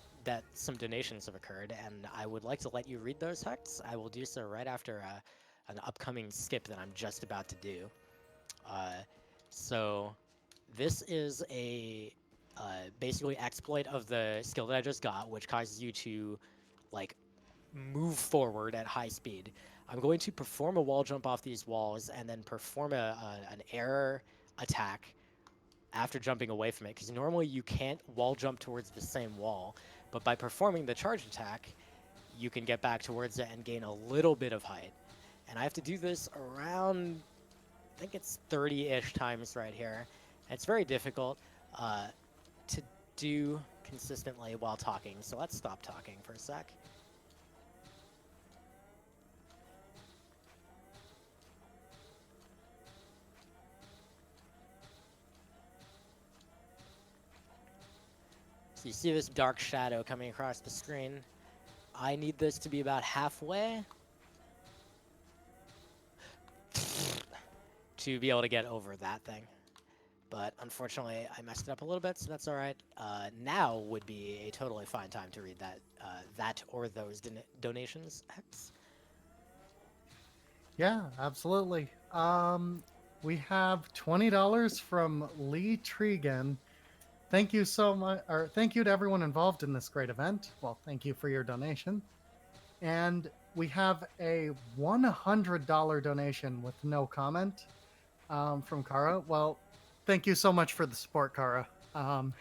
some donations have occurred, and I would like to let you read those, Hex. I will do so right after an upcoming skip that I'm just about to do. So this is a basically exploit of the skill that I just got, which causes you to like move forward at high speed. I'm going to perform a wall jump off these walls and then perform an air attack after jumping away from it, because normally you can't wall jump towards the same wall, but by performing the charge attack, you can get back towards it and gain a little bit of height. And I have to do this around, I think it's 30-ish times right here. It's very difficult to do consistently while talking, so let's stop talking for a sec. So you see this dark shadow coming across the screen. I need this to be about halfway to be able to get over that thing. But unfortunately, I messed it up a little bit, so that's all right. Now would be a totally fine time to read that or those donations, X. Yeah, absolutely. We have $20 from Lee Tregan. Thank you so much, or thank you to everyone involved in this great event. Well, thank you for your donation. And we have a $100 donation with no comment from Kara. Well, thank you so much for the support, Kara. And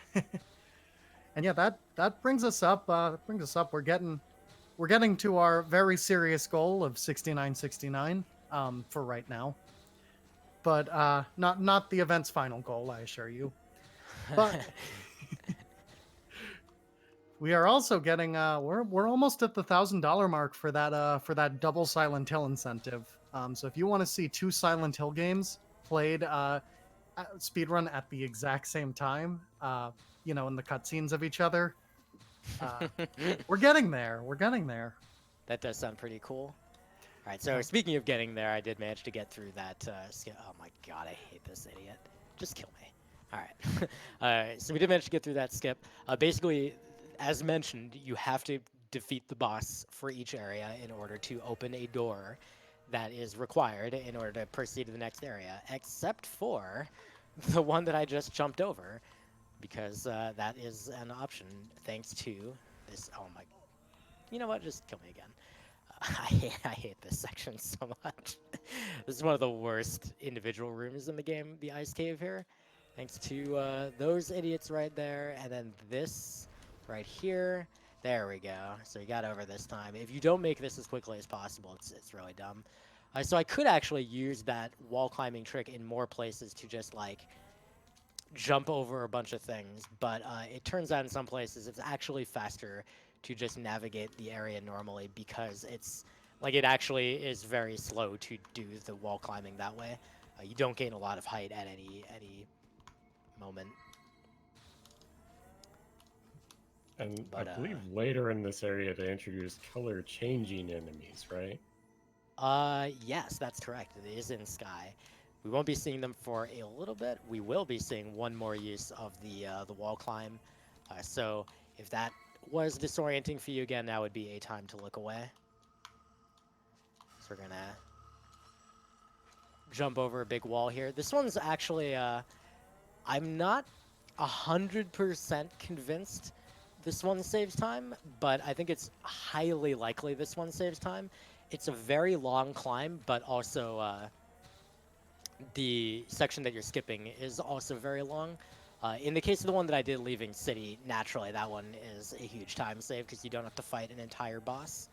yeah, that brings us up. We're getting to our very serious goal of 6969 for right now, but not the event's final goal, I assure you. But we are also getting we're almost at the $1,000 mark for that double Silent Hill incentive. So if you want to see two Silent Hill games played speedrun at the exact same time, in the cutscenes of each other, we're getting there. We're getting there. That does sound pretty cool. All right, so speaking of getting there, I did manage to get through that skip. Oh my god, I hate this idiot. Just kill me. All right. So we did manage to get through that skip. Basically, as mentioned, you have to defeat the boss for each area in order to open a door that is required in order to proceed to the next area, except for the one that I just jumped over, because that is an option thanks to this. Oh my. You know what? Just kill me again. I hate this section so much. This is one of the worst individual rooms in the game, the ice cave here. Thanks to those idiots right there, and then this right here. There we go. So you got over this time. If you don't make this as quickly as possible, it's really dumb. So I could actually use that wall climbing trick in more places to just like jump over a bunch of things, but it turns out in some places it's actually faster to just navigate the area normally, because it's like it actually is very slow to do the wall climbing that way. You don't gain a lot of height at any moment. And But, I believe later in this area they introduced color changing enemies, right? yes, that's correct. It is in Sky. We won't be seeing them for a little bit. We will be seeing one more use of the wall climb. So If that was disorienting for you again, now would be a time to look away. So we're gonna jump over a big wall here. This one's actually, I'm not 100% convinced this one saves time, but I think it's highly likely this one saves time. It's a very long climb, but also the section that you're skipping is also very long. In the case of the one that I did leaving city, naturally that one is a huge time save because you don't have to fight an entire boss.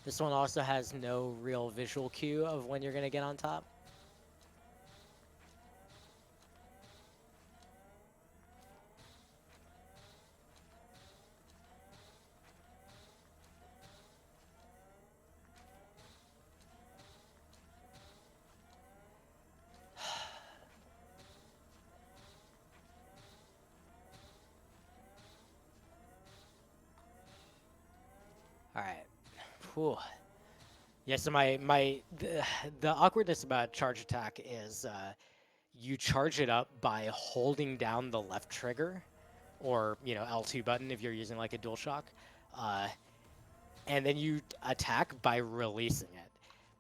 This one also has no real visual cue of when you're going to get on top. All right. Whew. Yeah, so the awkwardness about charge attack is you charge it up by holding down the left trigger, or L2 button if you're using like a DualShock, uh, and then you attack by releasing it,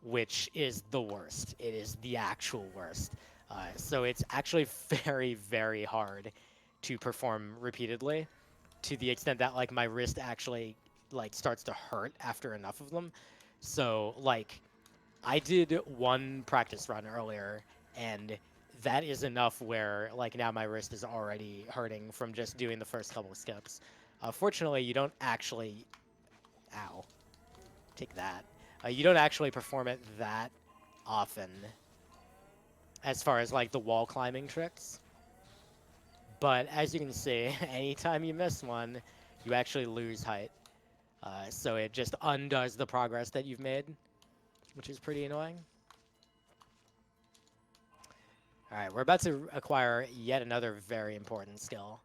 which is the worst. It is the actual worst. So it's actually very, very hard to perform repeatedly, to the extent that like my wrist actually like starts to hurt after enough of them. So like I did one practice run earlier, and that is enough where like now my wrist is already hurting from just doing the first couple of skips. Fortunately, you don't actually, ow, take that. You don't actually perform it that often as far as like the wall climbing tricks. But as you can see, anytime you miss one, you actually lose height. So it just undoes the progress that you've made, which is pretty annoying. All right, we're about to acquire yet another very important skill.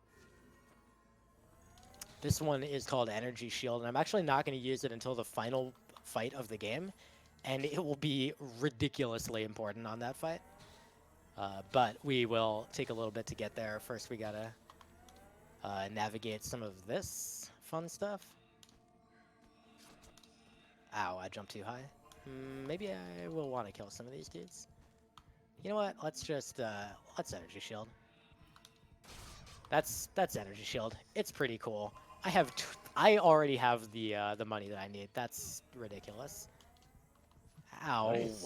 This one is called Energy Shield, and I'm actually not going to use it until the final fight of the game, and it will be ridiculously important on that fight. But we will take a little bit to get there. First, we gotta navigate some of this fun stuff. Ow, I jumped too high. Maybe I will want to kill some of these dudes. You know what? Let's just let's Energy Shield. That's Energy Shield. It's pretty cool. I already have the money that I need. That's ridiculous. Ow. Nice.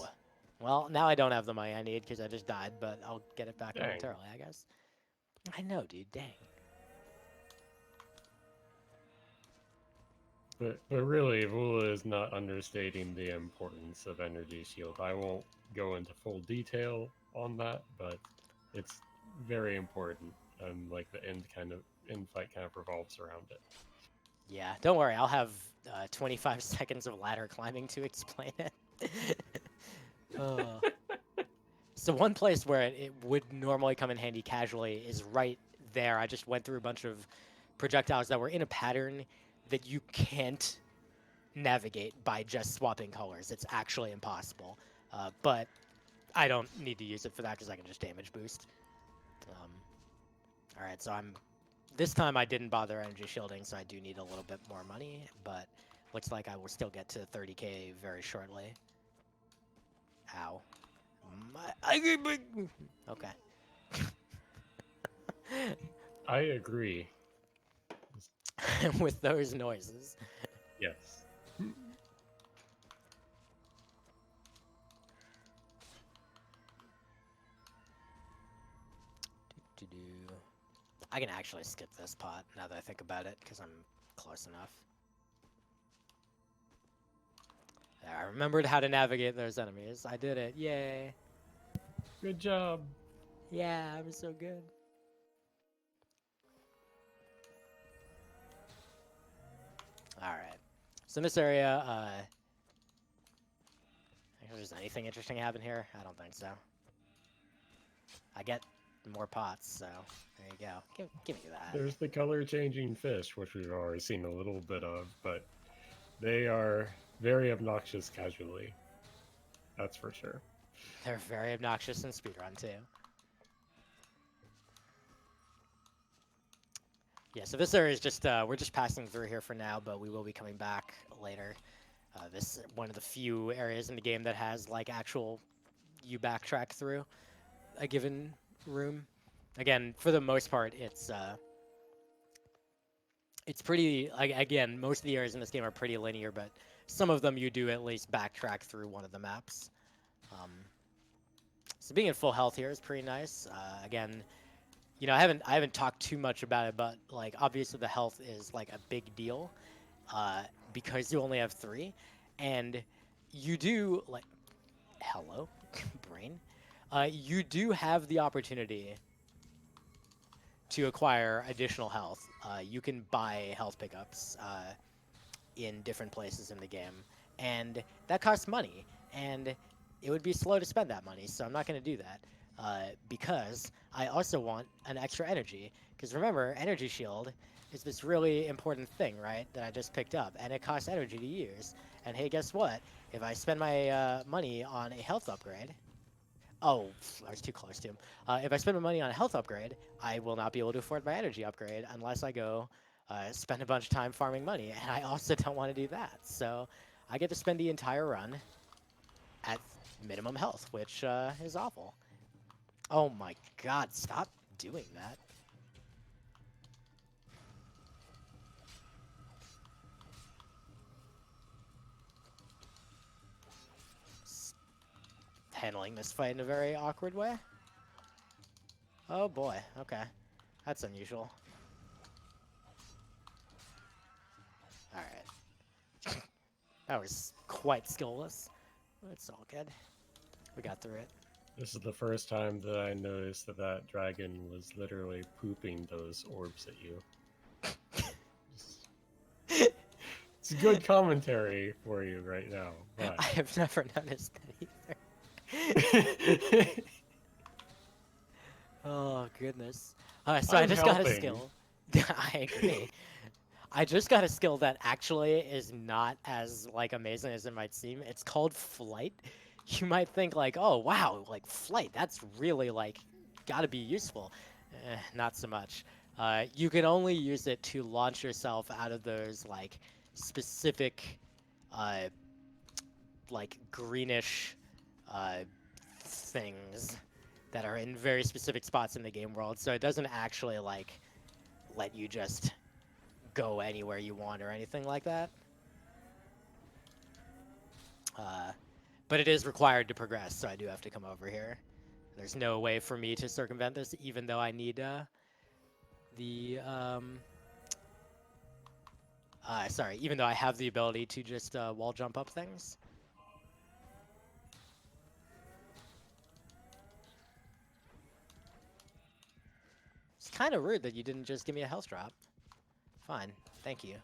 Well, now I don't have the money I need because I just died, but I'll get it back Dang. momentarily, I guess. I know, dude. Dang. But really, Vula is not understating the importance of Energy Shield. I won't go into full detail on that, but it's very important, and like the end fight kind of revolves around it. Yeah, don't worry. I'll have 25 seconds of ladder climbing to explain it. Oh. So one place where it would normally come in handy casually is right there. I just went through a bunch of projectiles that were in a pattern that you can't navigate by just swapping colors. It's actually impossible. But I don't need to use it for that because I can just damage boost. All right, so this time I didn't bother energy shielding, so I do need a little bit more money, but looks like I will still get to 30k very shortly. Ow. Okay. I agree. With those noises. Yes. I can actually skip this pot now that I think about it, because I'm close enough. There, I remembered how to navigate those enemies. I did it. Yay. Good job. Yeah, I'm so good. Alright. So in this area, if there's anything interesting happen here, I don't think so. I get more pots, so there you go. Give me that. There's the color changing fish, which we've already seen a little bit of, but they are very obnoxious casually. That's for sure. They're very obnoxious in speedrun too. Yeah, so this area is just, we're just passing through here for now, but we will be coming back later. This is one of the few areas in the game that has, like, actual, you backtrack through a given room. Again, for the most part, it's pretty, like, again, most of the areas in this game are pretty linear, but some of them you do at least backtrack through one of the maps. So being at full health here is pretty nice. Again, you know, I haven't talked too much about it, but like obviously the health is like a big deal, because you only have 3, and you do like, hello, brain, you do have the opportunity to acquire additional health. You can buy health pickups in different places in the game, and that costs money, and it would be slow to spend that money, so I'm not going to do that, because I also want an extra energy, because remember, energy shield is this really important thing, right, that I just picked up, and it costs energy to use, and hey, guess what? If I spend my money on a health upgrade, oh, I was too close to him. If I spend my money on a health upgrade, I will not be able to afford my energy upgrade unless I go spend a bunch of time farming money, and I also don't want to do that. So I get to spend the entire run at minimum health, which is awful. Oh my god, stop doing that. Handling this fight in a very awkward way. Oh boy, okay. That's unusual. Alright. That was quite skillless. It's all good. We got through it. This is the first time that I noticed that that dragon was literally pooping those orbs at you. It's good commentary for you right now. I But have never noticed that either. Oh, goodness. So I I'm just got a helping. skill. I agree. I just got a skill that actually is not as, like, amazing as it might seem. It's called Flight. You might think, like, oh, wow, like, Flight, that's really, like, gotta be useful. Not so much. You can only use it to launch yourself out of those, like, specific, uh, like, greenish, things that are in very specific spots in the game world, so it doesn't actually, like, let you just go anywhere you want or anything like that. But it is required to progress, so I do have to come over here. There's no way for me to circumvent this, even though I need sorry, even though I have the ability to just wall jump up things. It's kind of rude that you didn't just give me a health drop. Fine, thank you.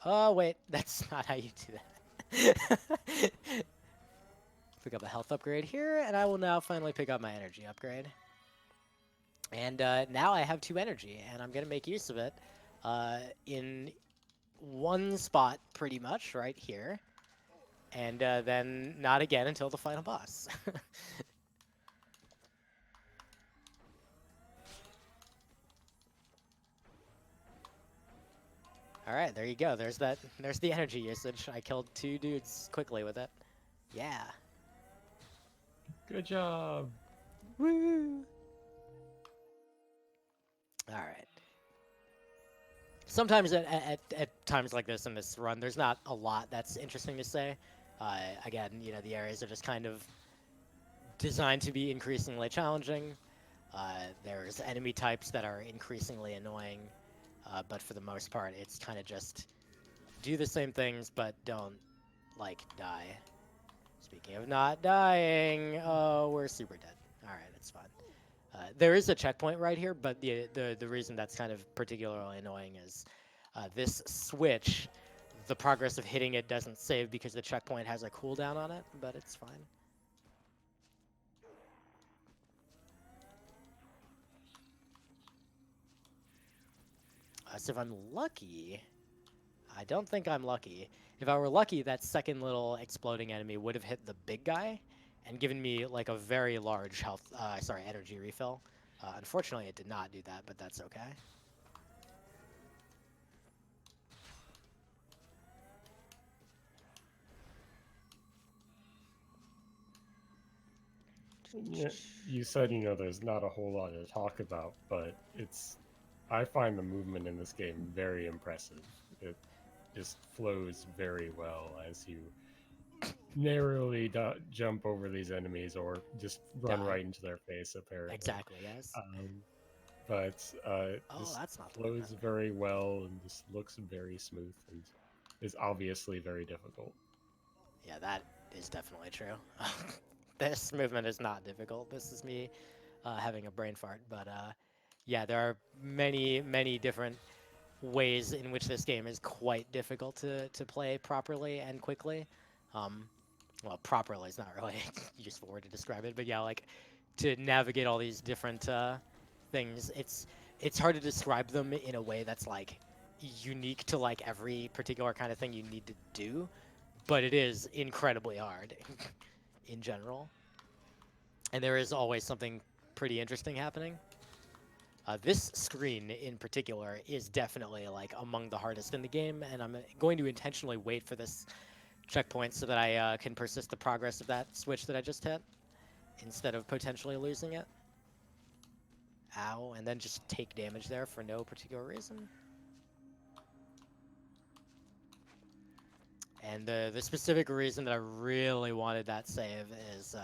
Oh, wait, that's not how you do that. Pick up a health upgrade here, and I will now finally pick up my energy upgrade. And now I have 2 energy, and I'm going to make use of it in one spot, pretty much, right here. And then not again until the final boss. All right, there you go. There's the energy usage. I killed 2 dudes quickly with it. Yeah. Good job. Woo! All right. Sometimes at times like this in this run, there's not a lot that's interesting to say. Again, you know, the areas are just kind of designed to be increasingly challenging. There's enemy types that are increasingly annoying, but for the most part, it's kind of just do the same things, but don't, like, die. Speaking of not dying, oh, we're super dead. All right, it's fine. There is a checkpoint right here, but the reason that's kind of particularly annoying is this switch, the progress of hitting it doesn't save because the checkpoint has a cooldown on it, but it's fine. So if I'm lucky, I don't think I'm lucky. If I were lucky, that second little exploding enemy would have hit the big guy, and given me like a very large energy refill. Unfortunately, it did not do that, but that's okay. Yeah, you said, there's not a whole lot to talk about, but I find the movement in this game very impressive. It just flows very well as you narrowly jump over these enemies or just run Die. right into their face, apparently. Exactly, yes. But Oh, just that's not the way flows very well and just looks very smooth and is obviously very difficult. Yeah, that is definitely true. This movement is not difficult. This is me having a brain fart. But yeah, there are many, many different ways in which this game is quite difficult to play properly and quickly. Um, well, properly is not really a useful word to describe it, but yeah, like to navigate all these different things, it's hard to describe them in a way that's like unique to like every particular kind of thing you need to do, but it is incredibly hard in general, and there is always something pretty interesting happening. This screen in particular is definitely like among the hardest in the game, and I'm going to intentionally wait for this checkpoint so that I can persist the progress of that switch that I just hit instead of potentially losing it. Ow, and then just take damage there for no particular reason. And the specific reason that I really wanted that save is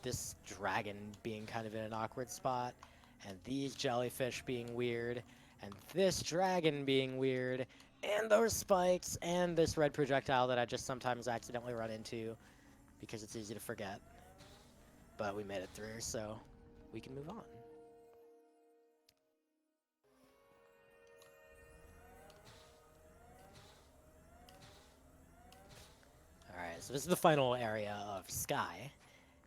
this dragon being kind of in an awkward spot, and these jellyfish being weird, and this dragon being weird, and those spikes, and this red projectile that I just sometimes accidentally run into because it's easy to forget. But we made it through, so we can move on. Alright, so this is the final area of Sky.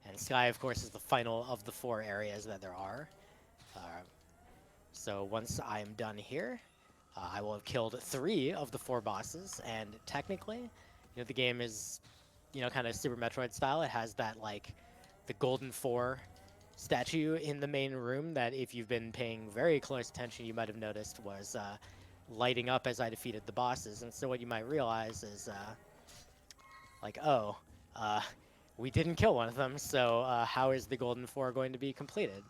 And Sky, of course, is the final of the 4 areas that there are. So once I am done here, I will have killed 3 of the 4 bosses, and technically, the game is, kind of Super Metroid style. It has that, like, the Golden 4 statue in the main room that if you've been paying very close attention, you might have noticed was lighting up as I defeated the bosses. And so what you might realize is, like, oh, we didn't kill one of them, so how is the Golden 4 going to be completed?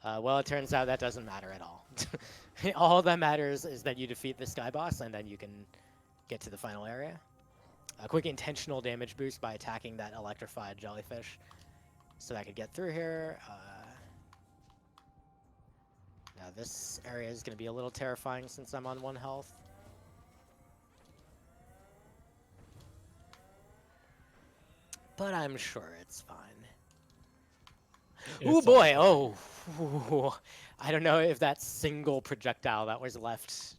Well, it turns out that doesn't matter at all. All that matters is that you defeat the Sky Boss, and then you can get to the final area. A quick intentional damage boost by attacking that electrified jellyfish, so that I could get through here. Now this area is going to be a little terrifying since I'm on 1 health. But I'm sure it's fine. Oh boy! Oh, ooh. I don't know if that single projectile that was left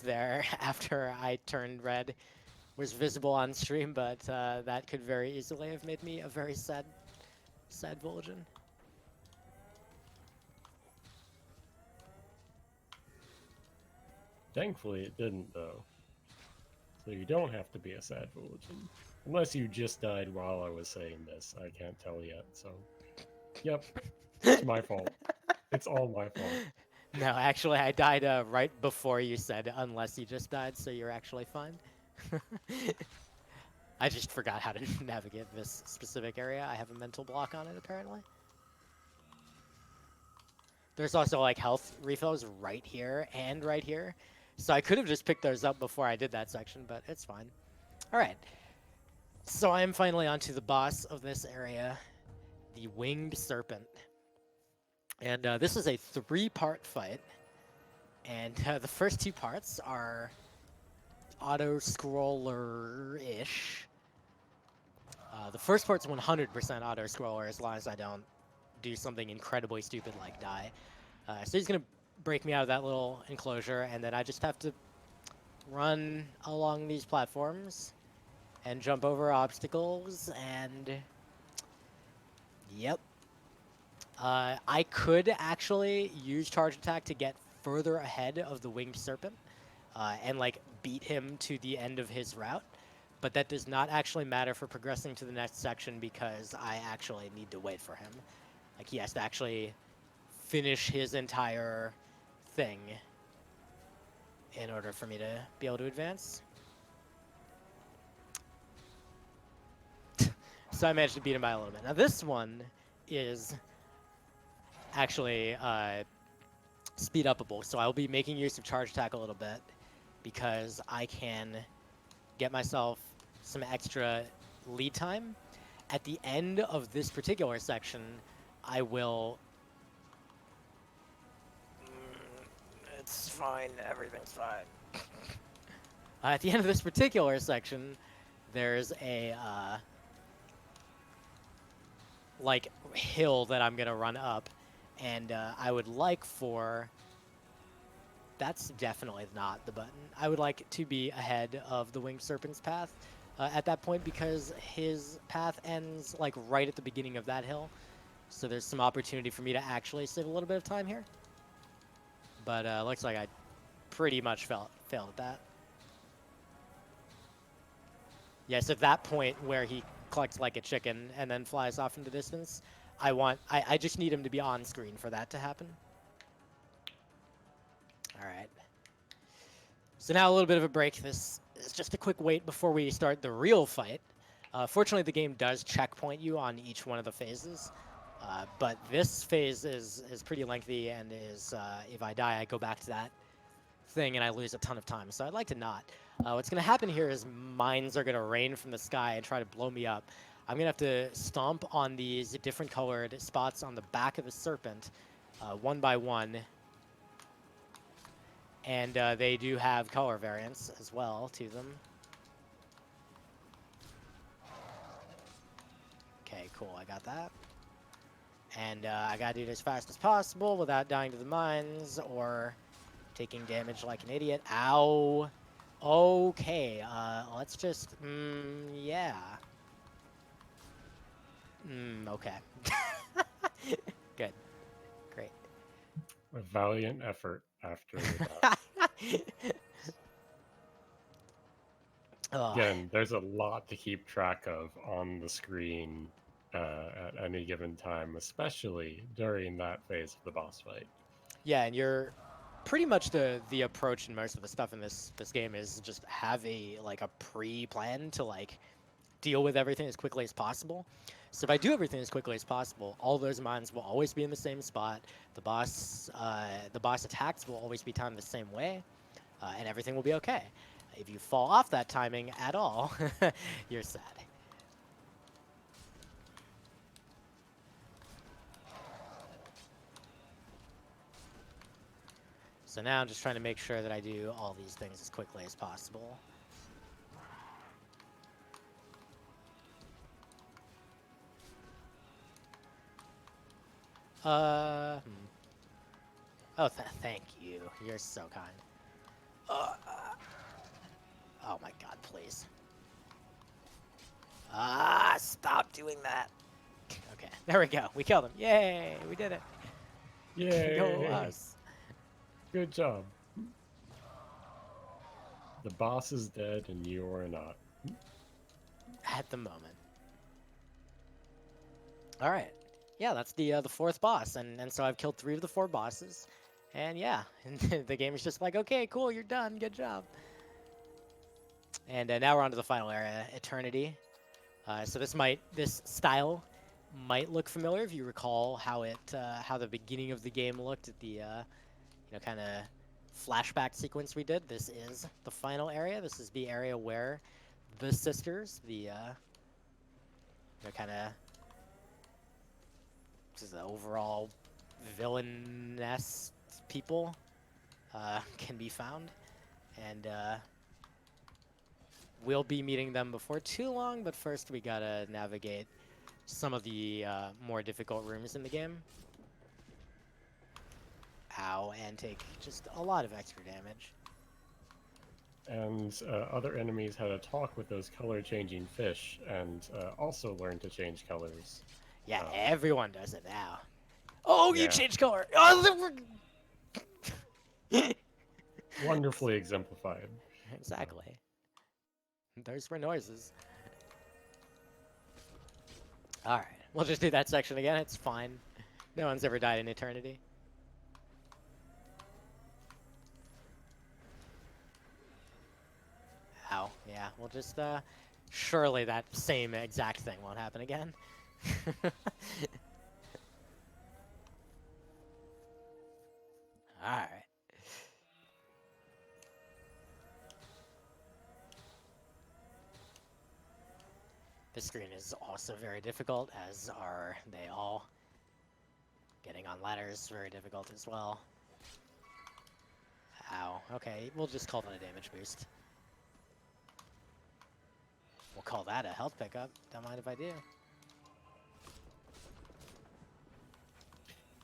there after I turned red was visible on stream, but that could very easily have made me a very sad Vol'jin. Thankfully, it didn't, though. So you don't have to be a sad Fullerton. Unless you just died while I was saying this. I can't tell yet, so... Yep. It's my fault. It's all my fault. No, actually, I died right before you said unless you just died, so you're actually fine. I just forgot how to navigate this specific area. I have a mental block on it, apparently. There's also, like, health refills right here and right here. So I could have just picked those up before I did that section, but it's fine. All right. So I am finally onto the boss of this area, the Winged Serpent. And this is a 3-part fight. And the first 2 parts are auto-scroller-ish. The first part's 100% auto-scroller as long as I don't do something incredibly stupid like die. So he's going to break me out of that little enclosure, and then I just have to run along these platforms and jump over obstacles, and yep. I could actually use Charge Attack to get further ahead of the Winged Serpent and like beat him to the end of his route, but that does not actually matter for progressing to the next section because I actually need to wait for him. Like, he has to actually finish his entire thing in order for me to be able to advance. So I managed to beat him by a little bit. Now this one is actually speed upable, so I'll be making use of charge attack a little bit because I can get myself some extra lead time. At the end of this particular section, I will... It's fine, everything's fine. At the end of this particular section, there's a like hill that I'm gonna run up, and I would like for... That's definitely not the button. I would like to be ahead of the Winged Serpent's path at that point because his path ends like right at the beginning of that hill. So there's some opportunity for me to actually save a little bit of time here. But looks like I pretty much failed at that. Yes, at that point where he collects like a chicken and then flies off into distance, I just need him to be on screen for that to happen. All right. So now a little bit of a break. This is just a quick wait before we start the real fight. Fortunately, the game does checkpoint you on each one of the phases. But this phase is pretty lengthy and is, if I die, I go back to that thing and I lose a ton of time. So I'd like to not. What's going to happen here is mines are going to rain from the sky and try to blow me up. I'm going to have to stomp on these different colored spots on the back of the serpent, one by one. And they do have color variants as well to them. Okay, cool, I got that. And I gotta do it as fast as possible without dying to the mines or taking damage like an idiot. Ow! Okay, let's just, yeah. Okay. Good. Great. A valiant effort after that. Again, there's a lot to keep track of on the screen at any given time, especially during that phase of the boss fight. Yeah, and you're pretty much the approach in most of the stuff in this game is just have a pre-plan to like deal with everything as quickly as possible. So if I do everything as quickly as possible, all those mines will always be in the same spot. The boss attacks will always be timed the same way, and everything will be okay. If you fall off that timing at all, you're sad. So now I'm just trying to make sure that I do all these things as quickly as possible. Oh, thank you. You're so kind. Oh my god, please. Stop doing that. Okay, there we go. We killed him. Yay, we did it. Yay! Go us. Good job. The boss is dead and you are not. At the moment. All right. Yeah, that's the fourth boss, and so I've killed 3 of the 4 bosses, and yeah, the game is just like, okay, cool, you're done, good job. And now we're on to the final area, Eternity. So this style might look familiar if you recall how the beginning of the game looked at the kind of flashback sequence we did. This is the final area. This is the area where the sisters, the kind of, this is the overall villainous people can be found, and we'll be meeting them before too long, but first we gotta navigate some of the more difficult rooms in the game. Ow, and take just a lot of extra damage. And other enemies had a talk with those color-changing fish and also learned to change colors. Yeah, everyone does it now. Oh, Yeah. you changed color! Oh, Wonderfully exemplified. exactly. Those were noises. Alright, we'll just do that section again, it's fine. No one's ever died in eternity. Ow, yeah, we'll just, surely that same exact thing won't happen again. Alright. This screen is also very difficult, as are they all. Getting on ladders, very difficult as well. Ow, okay, we'll just call that a damage boost. We'll call that a health pickup, don't mind if I do.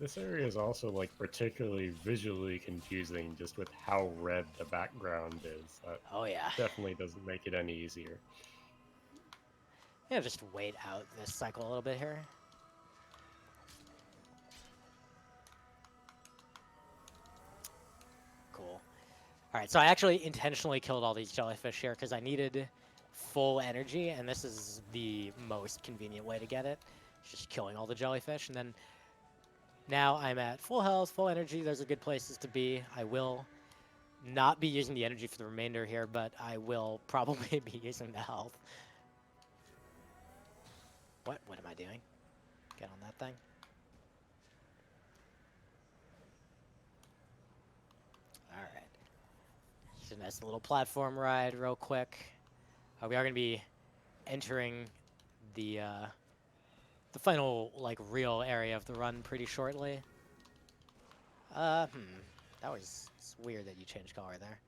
This area is also like particularly visually confusing just with how red the background is. That Oh yeah. definitely doesn't make it any easier. Yeah, just wait out this cycle a little bit here. Cool. Alright, so I actually intentionally killed all these jellyfish here because I needed full energy, and this is the most convenient way to get it. Just killing all the jellyfish, and then now I'm at full health, full energy. Those are good places to be. I will not be using the energy for the remainder here, but I will probably be using the health. What am I doing? Get on that thing. Alright. Just a nice little platform ride real quick. We are going to be entering the final, like, real area of the run pretty shortly. That was it's weird that you changed color there.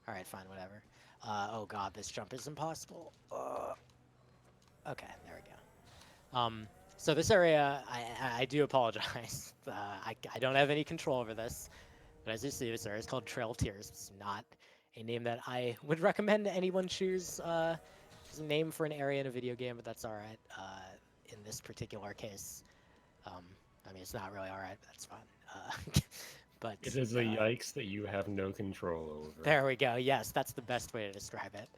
Alright, fine, whatever. Oh god, this jump is impossible. Okay, there we go. So this area, I do apologize. I don't have any control over this. But as you see, this area is called Trail of Tears. It's not a name that I would recommend anyone choose as a name for an area in a video game, but that's alright. In this particular case, I mean, it's not really alright, but that's fine. But It is a yikes that you have no control over. there we go. Yes, that's the best way to describe it.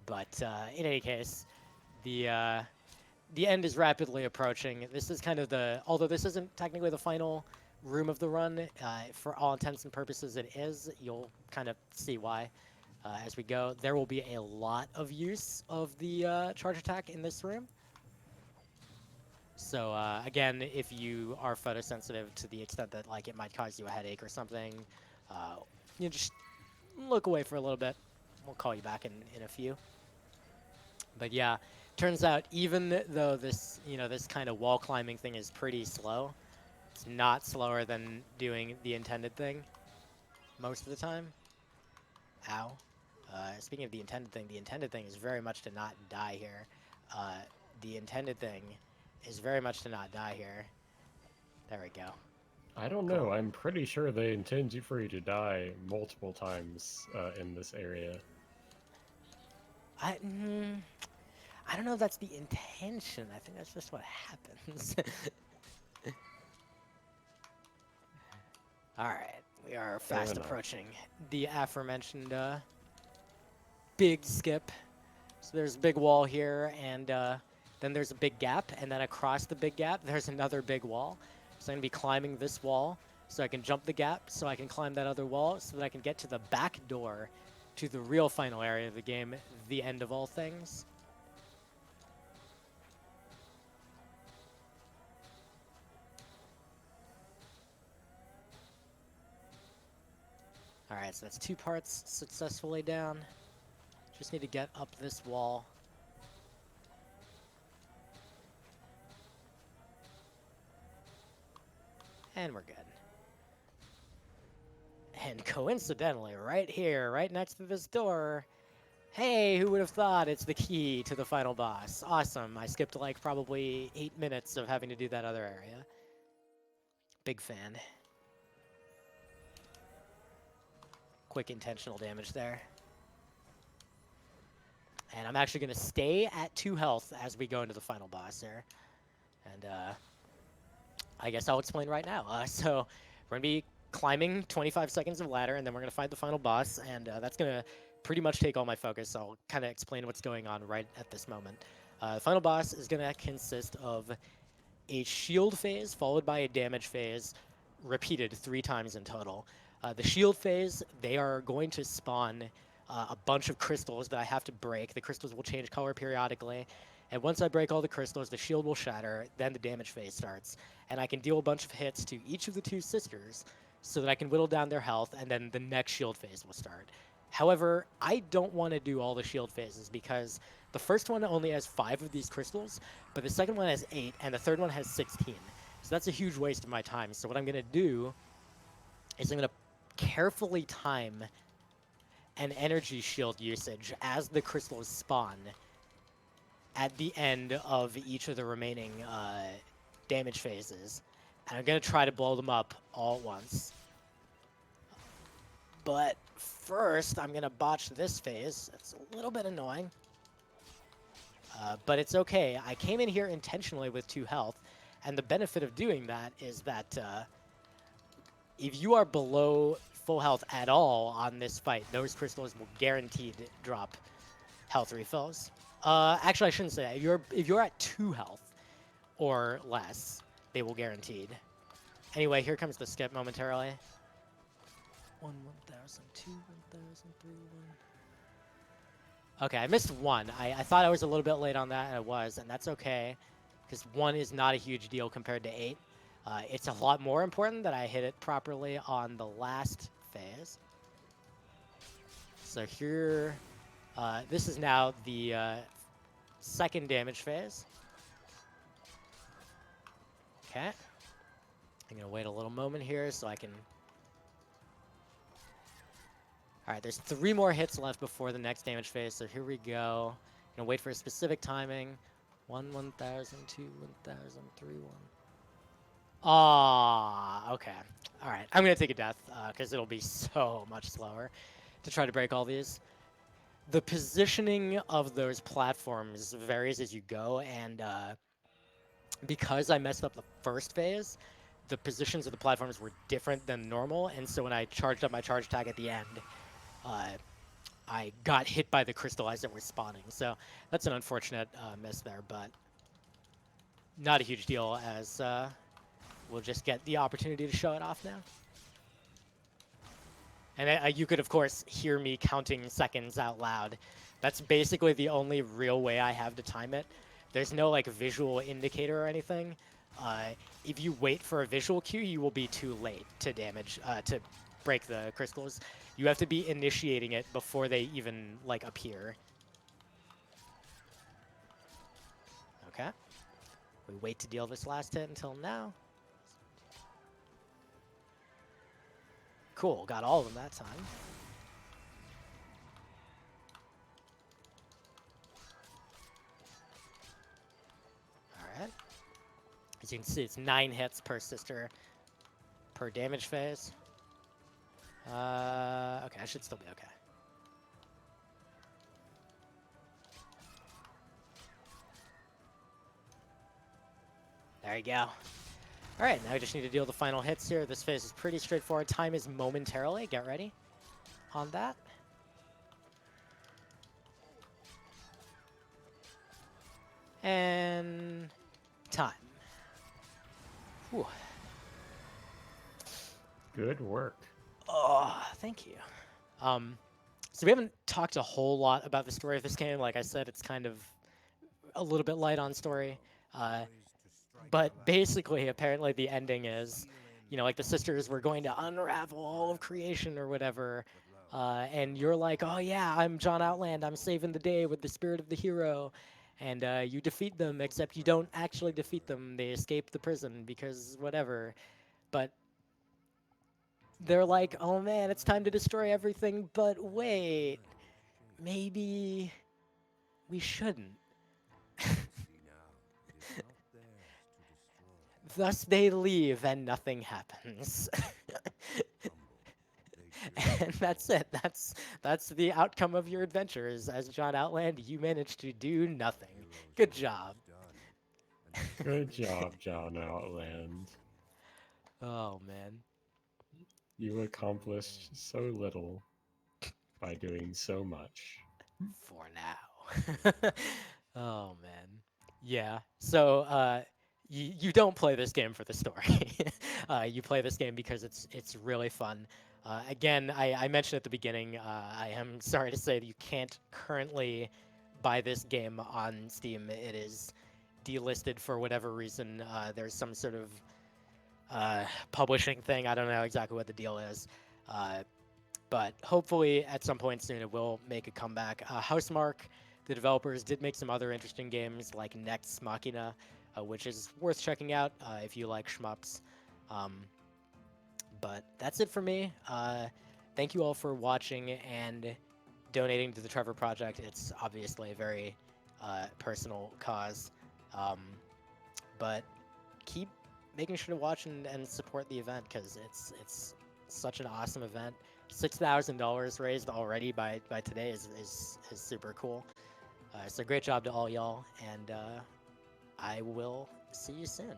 But in any case, the end is rapidly approaching. This is kind of although this isn't technically the final room of the run, for all intents and purposes it is. You'll kind of see why as we go. There will be a lot of use of the charge attack in this room. So again, if you are photosensitive to the extent that like it might cause you a headache or something, you just look away for a little bit. We'll call you back in a few. But yeah, turns out even though this this kind of wall climbing thing is pretty slow, it's not slower than doing the intended thing most of the time. Ow. Speaking of the intended thing is very much to not die here. The intended thing is very much to not die here. There we go. I don't know. I'm pretty sure they intend for you to die multiple times in this area. I don't know if that's the intention. I think that's just what happens. Alright, we are fast approaching the aforementioned big skip. So there's a big wall here, and then there's a big gap, and then across the big gap, there's another big wall. So I'm going to be climbing this wall, so I can jump the gap, so I can climb that other wall, so that I can get to the back door to the real final area of the game, the end of all things. Alright, so that's 2 parts successfully down. Just need to get up this wall. And we're good. And coincidentally, right here, right next to this door, hey, who would have thought it's the key to the final boss? Awesome. I skipped like probably 8 minutes of having to do that other area. Big fan. Quick intentional damage there. And I'm actually going to stay at 2 health as we go into the final boss here. And I guess I'll explain right now. So we're going to be climbing 25 seconds of ladder, and then we're going to fight the final boss, and that's going to pretty much take all my focus. So I'll kind of explain what's going on right at this moment. The final boss is going to consist of a shield phase followed by a damage phase, repeated 3 times in total. The shield phase, they are going to spawn a bunch of crystals that I have to break. The crystals will change color periodically. And once I break all the crystals, the shield will shatter, then the damage phase starts. And I can deal a bunch of hits to each of the 2 sisters so that I can whittle down their health, and then the next shield phase will start. However, I don't want to do all the shield phases because the first one only has 5 of these crystals, but the second one has 8, and the third one has 16. So that's a huge waste of my time. So what I'm going to do is I'm going to carefully time an energy shield usage as the crystals spawn at the end of each of the remaining damage phases. And I'm going to try to blow them up all at once. But first, I'm going to botch this phase. It's a little bit annoying. But it's okay. I came in here intentionally with 2 health, and the benefit of doing that is that if you are below full health at all on this fight, those crystals will guaranteed drop health refills. Actually, I shouldn't say that. If you're at 2 health or less, they will guaranteed. Anyway, here comes the skip momentarily. 1, 1,000, 2, 1,000, 3, 1. Okay, I missed 1. I thought I was a little bit late on that, and I was, and that's okay, because 1 is not a huge deal compared to 8. It's a lot more important that I hit it properly on the last phase. So here, this is now the second damage phase. Okay. I'm going to wait a little moment here so I can... Alright, there's 3 more hits left before the next damage phase, so here we go. Gonna wait for a specific timing. 1, 1,000, 2, 1,000, 3, 1. Ah, okay. Alright, I'm gonna take a death, because it'll be so much slower to try to break all these. The positioning of those platforms varies as you go, and because I messed up the first phase, the positions of the platforms were different than normal, and so when I charged up my charge attack at the end, I got hit by the crystal as it was spawning. So that's an unfortunate miss there, but not a huge deal as we'll just get the opportunity to show it off now. And you could, of course, hear me counting seconds out loud. That's basically the only real way I have to time it. There's no like visual indicator or anything. If you wait for a visual cue, you will be too late to break the crystals. You have to be initiating it before they even like appear. Okay. We wait to deal this last hit until now. Cool, got all of them that time. Alright. As you can see, it's 9 hits per sister per damage phase. Okay, I should still be okay. There you go. Alright, now we just need to deal the final hits here. This phase is pretty straightforward. Time is momentarily. Get ready on that. And time. Whew. Good work. Oh, thank you. So we haven't talked a whole lot about the story of this game. Like I said, it's kind of a little bit light on story. But basically, apparently the ending is, you know, like the sisters were going to unravel all of creation or whatever. And you're like, oh yeah, I'm John Outland. I'm saving the day with the spirit of the hero. And you defeat them, except you don't actually defeat them. They escape the prison because whatever. But they're like, oh man, it's time to destroy everything. But wait, maybe we shouldn't. Thus they leave and nothing happens. And that's it. That's the outcome of your adventures as John Outland. You managed to do nothing. Good job. Good job, John Outland. Oh man. You accomplished so little. by doing so much. For now. Oh man. Yeah. So you don't play this game for the story. You play this game because it's really fun. Again, I mentioned at the beginning. I am sorry to say that you can't currently buy this game on Steam. It is delisted for whatever reason. There's some sort of publishing thing. I don't know exactly what the deal is. Uh, but hopefully at some point soon it will make a comeback. Housemark, the developers, did make some other interesting games like Next Machina, which is worth checking out if you like shmups. Um, but that's it for me. Thank you all for watching and donating to the Trevor Project. It's obviously a very personal cause, um, but keep making sure to watch and support the event because it's such an awesome event. $6,000 raised already by today is super cool. So great job to all y'all, and I will see you soon.